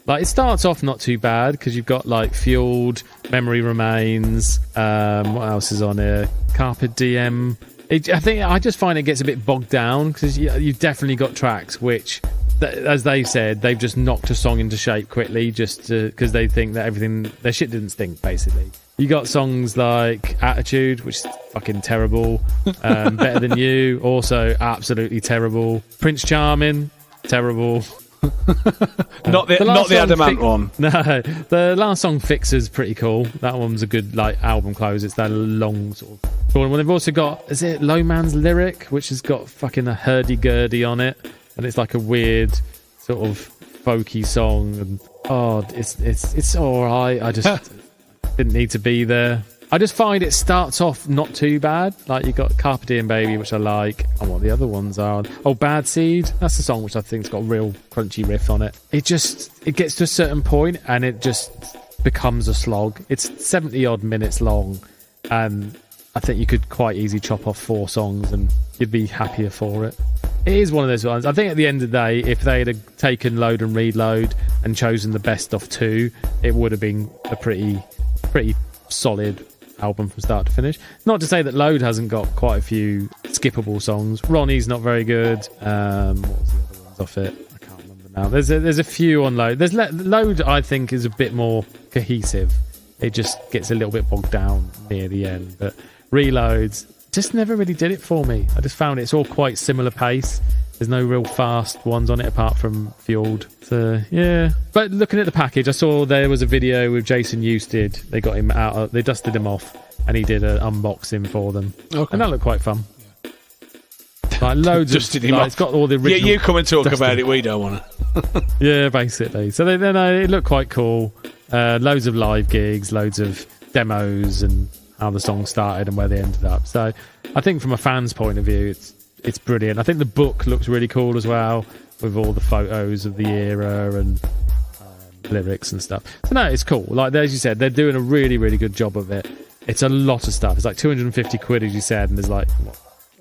Like, it starts off not too bad because you've got Fueled, Memory Remains, what else is on here? Carpe Diem. I just find it gets a bit bogged down because you've definitely got tracks which, as they said, they've just knocked a song into shape quickly just because they think that their shit didn't stink, basically. You got songs like Attitude, which is fucking terrible. Better Than You, also absolutely terrible. Prince Charming, terrible. Not the Adamant one. No, the last song, Fixer's pretty cool. That one's a good album close. It's that long sort of one. Well, they've also got, is it Low Man's Lyric, which has got fucking a hurdy-gurdy on it, and it's like a weird sort of folky song, and it's alright. I just didn't need to be there. I just find it starts off not too bad. Like, you got Carpe Diem Baby, which I like, and what the other ones are. Bad Seed, that's the song which I think's got a real crunchy riff on it. It gets to a certain point and it just becomes a slog. It's 70 odd minutes long, and I think you could quite easily chop off 4 songs and you'd be happier for it. It is one of those ones. I think at the end of the day, if they had taken Load and Reload and chosen the best of 2, it would have been a pretty solid album from start to finish. Not to say that Load hasn't got quite a few skippable songs. Ronnie's not very good. What was the other ones off it? I can't remember now. There's a few on Load. Load, I think, is a bit more cohesive. It just gets a little bit bogged down near the end. But Reloads just never really did it for me. I just found it's all quite similar pace. There's no real fast ones on it apart from Fueled. So, yeah. But looking at the package, I saw there was a video with Jason Newsted. They got him out. They dusted him off, and he did an unboxing for them. Okay. And that looked quite fun. Like, loads dusted of... him off. It's got all the original... Yeah, you come and talk about it. We don't want to. Yeah, basically. So it looked quite cool. Loads of live gigs, loads of demos, and how the song started and where they ended up. So I think from a fan's point of view, it's brilliant. I think the book looks really cool as well, with all the photos of the era and lyrics and stuff. So no, it's cool. Like, as you said, they're doing a really, really good job of it. It's a lot of stuff. It's like 250 quid, as you said, and there's I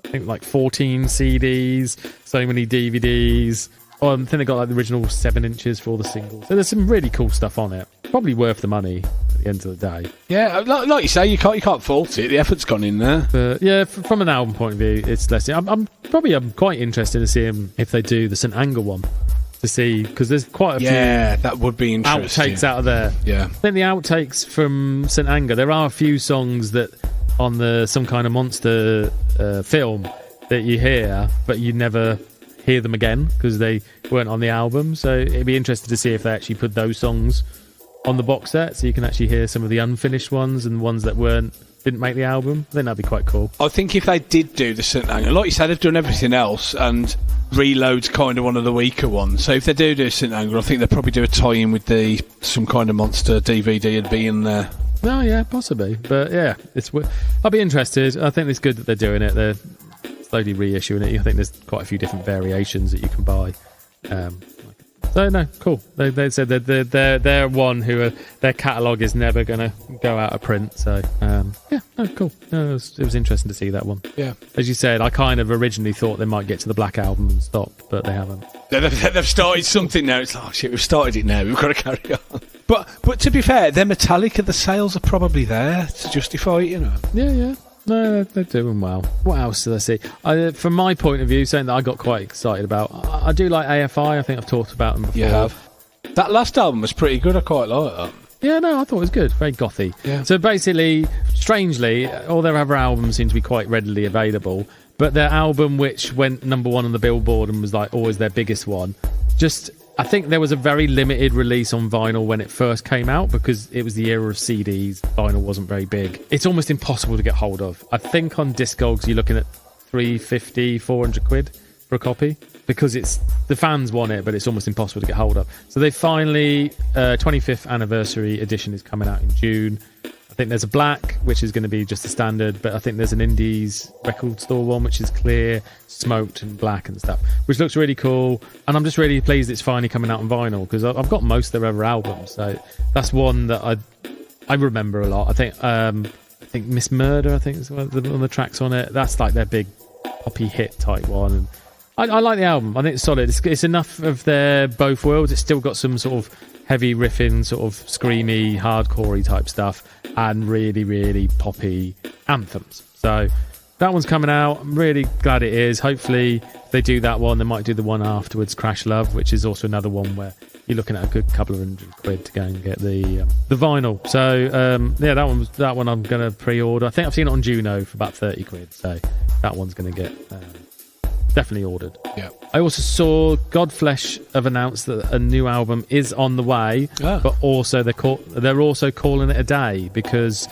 think 14 CDs, so many DVDs. I think they got the original 7 inches for all the singles. So there's some really cool stuff on it. Probably worth the money at the end of the day. Yeah, like you say, you can't fault it. The effort's gone in there. But yeah, from an album point of view, it's less. I'm quite interested to see them if they do the St Anger one. to see, because there's quite a few that would be interesting. outtakes out of there. Yeah. I think the outtakes from St. Anger, there are a few songs that on the Some Kind of Monster film that you hear, but you never hear them again because they weren't on the album. So it'd be interesting to see if they actually put those songs on the box set, so you can actually hear some of the unfinished ones and ones that didn't make the album. I think that'd be quite cool. I think if they did do the St. Anger, like you said, they've done everything else, and Reload's kind of one of the weaker ones. So if they do St. Anger, I think they'll probably do a tie-in with the Some Kind of Monster DVD and be in there. Oh yeah, possibly. But yeah, I'll be interested. I think it's good that they're doing it. They're slowly reissuing it. I think there's quite a few different variations that you can buy. So no, cool. They said that they're one who their catalogue is never going to go out of print. So yeah, no, cool. No, it was interesting to see that one. Yeah, as you said, I kind of originally thought they might get to the Black Album and stop, but they haven't. They've started something now. It's like, oh shit, we've started it now. We've got to carry on. But to be fair, they're Metallica. The sales are probably there to justify it, you know. Yeah. No, they're doing well. What else did I see? From my point of view, something that I got quite excited about, I do like AFI. I think I've talked about them before. You have. That last album was pretty good. I quite like that. Yeah, no, I thought it was good. Very gothy. Yeah. So basically, strangely, all their other albums seem to be quite readily available, but their album, which went number one on the Billboard and was like always their biggest one, I think there was a very limited release on vinyl when it first came out because it was the era of CDs. Vinyl wasn't very big. It's almost impossible to get hold of. I think on Discogs you're looking at 350, 400 quid for a copy because the fans want it, but it's almost impossible to get hold of. So they finally, 25th anniversary edition is coming out in June. I think there's a black, which is going to be just the standard, but I think there's an Indies record store one, which is clear, smoked and black and stuff, which looks really cool. And I'm just really pleased it's finally coming out on vinyl because I've got most of their other albums. So that's one that I remember a lot. I think Miss Murder, I think is one of the tracks on it. That's like their big poppy hit type one. And I like the album. I think it's solid. It's enough of their both worlds. It's still got some sort of heavy riffing, sort of screamy, hardcorey type stuff, and really, really poppy anthems. So that one's coming out. I'm really glad it is. Hopefully, if they do that one, they might do the one afterwards, Crash Love, which is also another one where you're looking at a good couple of £100 to go and get the vinyl. So yeah, that one I'm going to pre-order. I think I've seen it on Juno for about £30. So that one's going to get definitely ordered. Yeah. I also saw Godflesh have announced that a new album is on the way, but also they're also calling it a day because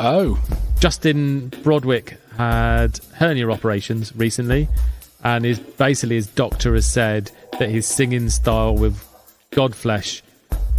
Justin Broadwick had hernia operations recently, and his doctor has said that his singing style with Godflesh,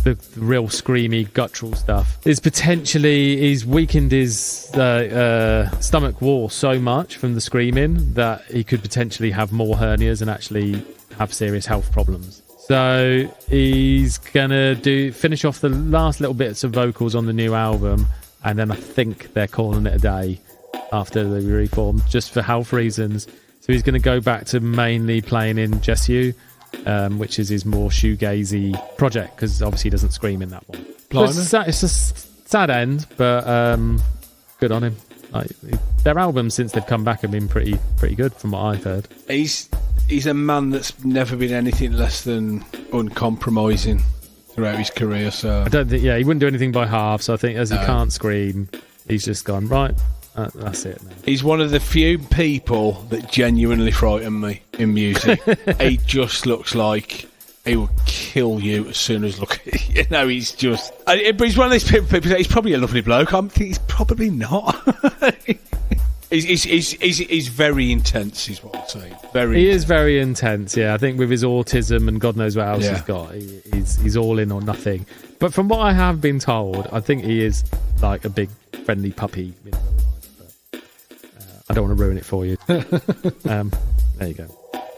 the real screamy guttural stuff, is potentially he's weakened his stomach wall so much from the screaming that he could potentially have more hernias and actually have serious health problems. So he's gonna finish off the last little bits of vocals on the new album, and then I think they're calling it a day after they reformed, just for health reasons. So he's going to go back to mainly playing in Just You, which is his more shoegazy project, because obviously he doesn't scream in that one. It's a sad end, but good on him. Their albums since they've come back have been pretty good from what I've heard. He's a man that's never been anything less than uncompromising throughout his career. So I don't think, he wouldn't do anything by half. So I think as he can't scream, he's just gone right. That's it now. He's one of the few people that genuinely frighten me in music. He just looks like he will kill you as soon as look. You know, he's just. But he's one of these people. He's probably a lovely bloke. I think he's probably not. He's very intense, is what I'm saying. He is very intense, yeah. I think with his autism and God knows what else he's got, he's all in or nothing. But from what I have been told, I think he is like a big friendly puppy in real life. But I don't want to ruin it for you. There you go.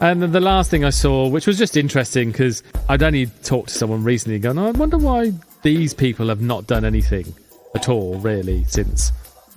And then the last thing I saw, which was just interesting, because I'd only talked to someone recently going, I wonder why these people have not done anything at all, really, since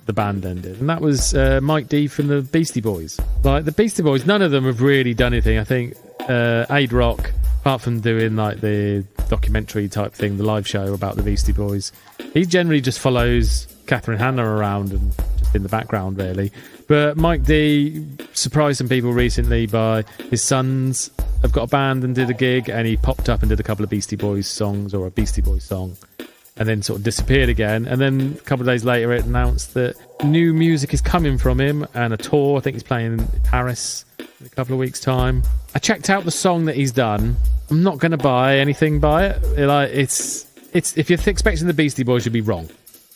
the band ended. And that was Mike D from the Beastie Boys. Like, the Beastie Boys, none of them have really done anything. I think Aid Rock, apart from doing like the documentary type thing, the live show about the Beastie Boys, he generally just follows Catherine Hanna around and just in the background, really. But Mike D surprised some people recently by his son's have got a band and did a gig, and he popped up and did a couple of Beastie Boys songs or a Beastie Boys song, and then sort of disappeared again. And then a couple of days later, it announced that new music is coming from him and a tour. I think he's playing in Paris in a couple of weeks' time. I checked out the song that he's done. I'm not going to buy anything by it. It's if you're expecting the Beastie Boys, you'd be wrong.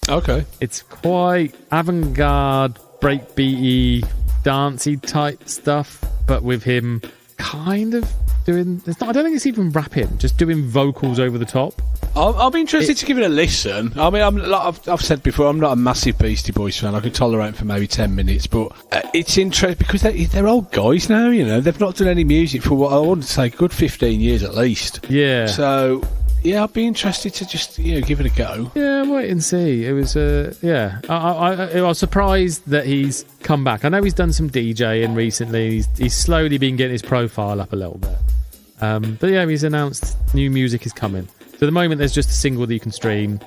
Okay. It's quite avant-garde, breakbeaty, dancey type stuff, but with him kind of doing... I don't think it's even rapping, just doing vocals over the top. I'll be interested to give it a listen. I mean, I've said before, I'm not a massive Beastie Boys fan. I can tolerate it for maybe 10 minutes, but it's interesting because they're old guys now, you know. They've not done any music for what I want to say, good 15 years at least. Yeah. So... yeah, I'd be interested to just give it a go. Yeah, wait and see. It was I was surprised that he's come back. I know he's done some DJing recently. He's slowly been getting his profile up a little bit. But yeah, he's announced new music is coming. So at the moment, there's just a single that you can stream,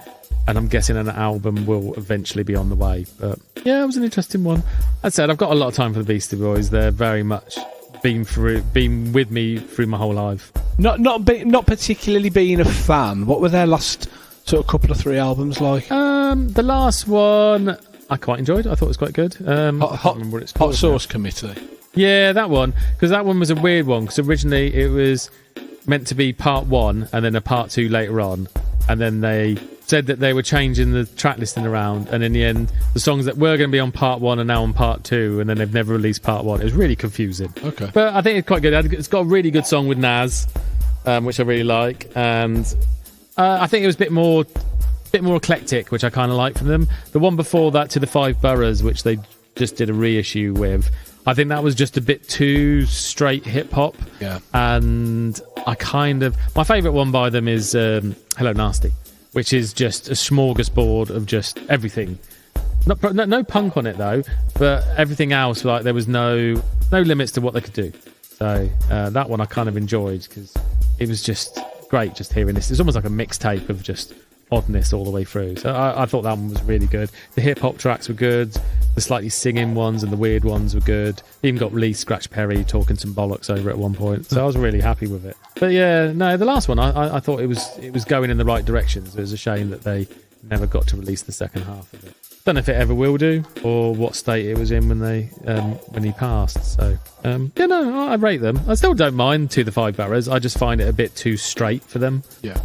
and I'm guessing an album will eventually be on the way. But yeah, it was an interesting one. As I said, I've got a lot of time for the Beastie Boys. They're very much been with me through my whole life. Not particularly being a fan. What were their last sort of couple of 3 albums like? The last one I quite enjoyed. I thought it was quite good. I can't remember what it's called. Hot Sauce Committee. Yeah, that one, because that one was a weird one. Because originally it was meant to be part 1 and then a part 2 later on, and then they said that they were changing the track listing around, and in the end the songs that were going to be on part 1 are now on part 2, and then they've never released part 1. It was really confusing. Okay, but I think it's quite good. It's got a really good song with Nas, which I really like, and I think it was a bit more eclectic, which I kind of like from them. The one before that, To the Five Boroughs, which they just did a reissue with, I think that was just a bit too straight hip hop. Yeah, and my favourite one by them is Hello Nasty, which is just a smorgasbord of just everything. No punk on it though, but everything else, like there was no limits to what they could do. So that one I kind of enjoyed because it was just great just hearing this. It's almost like a mixtape of just oddness all the way through. So I thought that one was really good. The hip hop tracks were good. The slightly singing ones and the weird ones were good. Even got Lee Scratch Perry talking some bollocks over at one point. So I was really happy with it. But yeah, no, the last one I thought it was going in the right directions. It was a shame that they never got to release the second half of it. Don't know if it ever will do or what state it was in when he passed. So yeah, no, I rate them. I still don't mind To the Five Boroughs. I just find it a bit too straight for them. Yeah.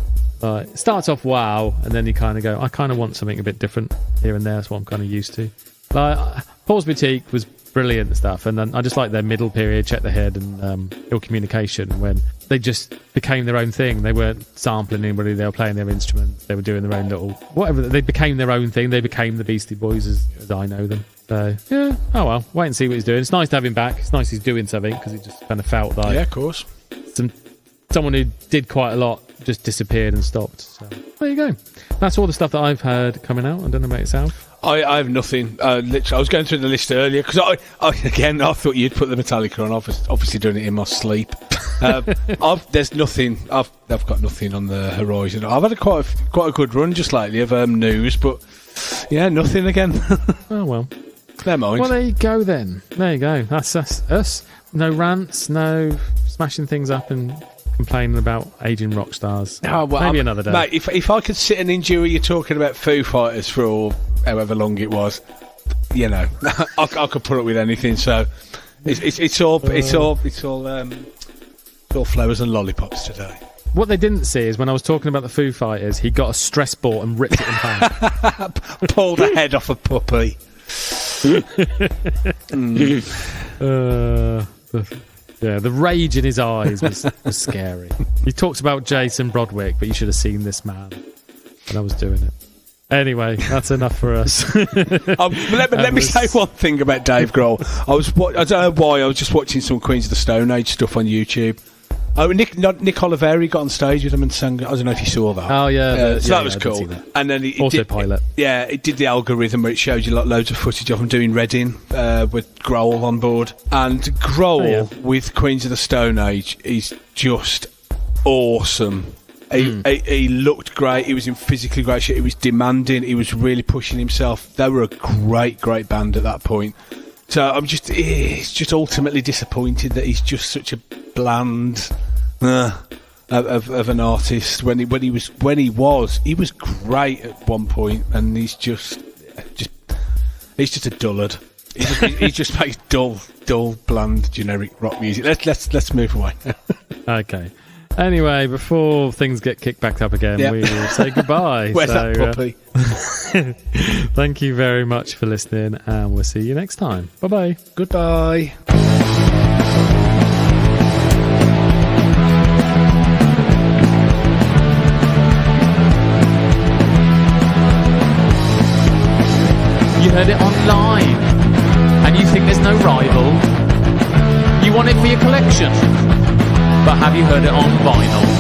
It starts off wow, and then you kind of go, I kind of want something a bit different here and there. That's what I'm kind of used to. Like Paul's Boutique was brilliant and stuff, and then I just like their middle period, Check the Head and Ill Communication, when they just became their own thing. They weren't sampling anybody, they were playing their instruments, they were doing their own little whatever. They became their own thing. They became the Beastie Boys as I know them. So yeah, oh well, wait and see what he's doing. It's nice to have him back. It's nice he's doing something, because it just kind of felt like, yeah, of course, someone who did quite a lot just disappeared and stopped. So there you go. That's all the stuff that I've heard coming out. I don't know about yourself. I have nothing. Literally, I was going through the list earlier because I thought you'd put the Metallica on. I was obviously doing it in my sleep. There's nothing. I've got nothing on the horizon. I've had quite a good run just lately of news, but yeah, nothing again. Oh well, never mind. Well, there you go then. There you go. That's us. No rants. No smashing things up and complaining about aging rock stars. Oh, well, maybe another day. Mate, if I could sit and endure you talking about Foo Fighters for however long it was, you know, I could put up with anything. So it's all flowers and lollipops today. What they didn't see is when I was talking about the Foo Fighters, he got a stress ball and ripped it in half. Pulled the head off a puppy. Yeah, the rage in his eyes was scary. He talks about Jason Broderick, but you should have seen this man when I was doing it. Anyway, that's enough for us. Let me say one thing about Dave Grohl. I don't know why, I was just watching some Queens of the Stone Age stuff on YouTube. Oh, Nick Oliveri got on stage with him and sang. I don't know if you saw that. Oh yeah, so that was cool. And then Autopilot. It did the algorithm where it showed you loads of footage of him doing Reading with Grohl on board. And Grohl with Queens of the Stone Age is just awesome. He looked great. He was in physically great shape. He was demanding. He was really pushing himself. They were a great band at that point. So it's just ultimately disappointed that he's just such a bland of an artist. When he was great at one point, and he's just a dullard. He just makes dull, bland, generic rock music. Let's move away. Okay. Anyway, before things get kicked back up again, we will say goodbye. Where's that puppy? Thank you very much for listening, and we'll see you next time. Bye-bye. Goodbye. You heard it online, and you think there's no rival. You want it for your collection, but have you heard it on vinyl?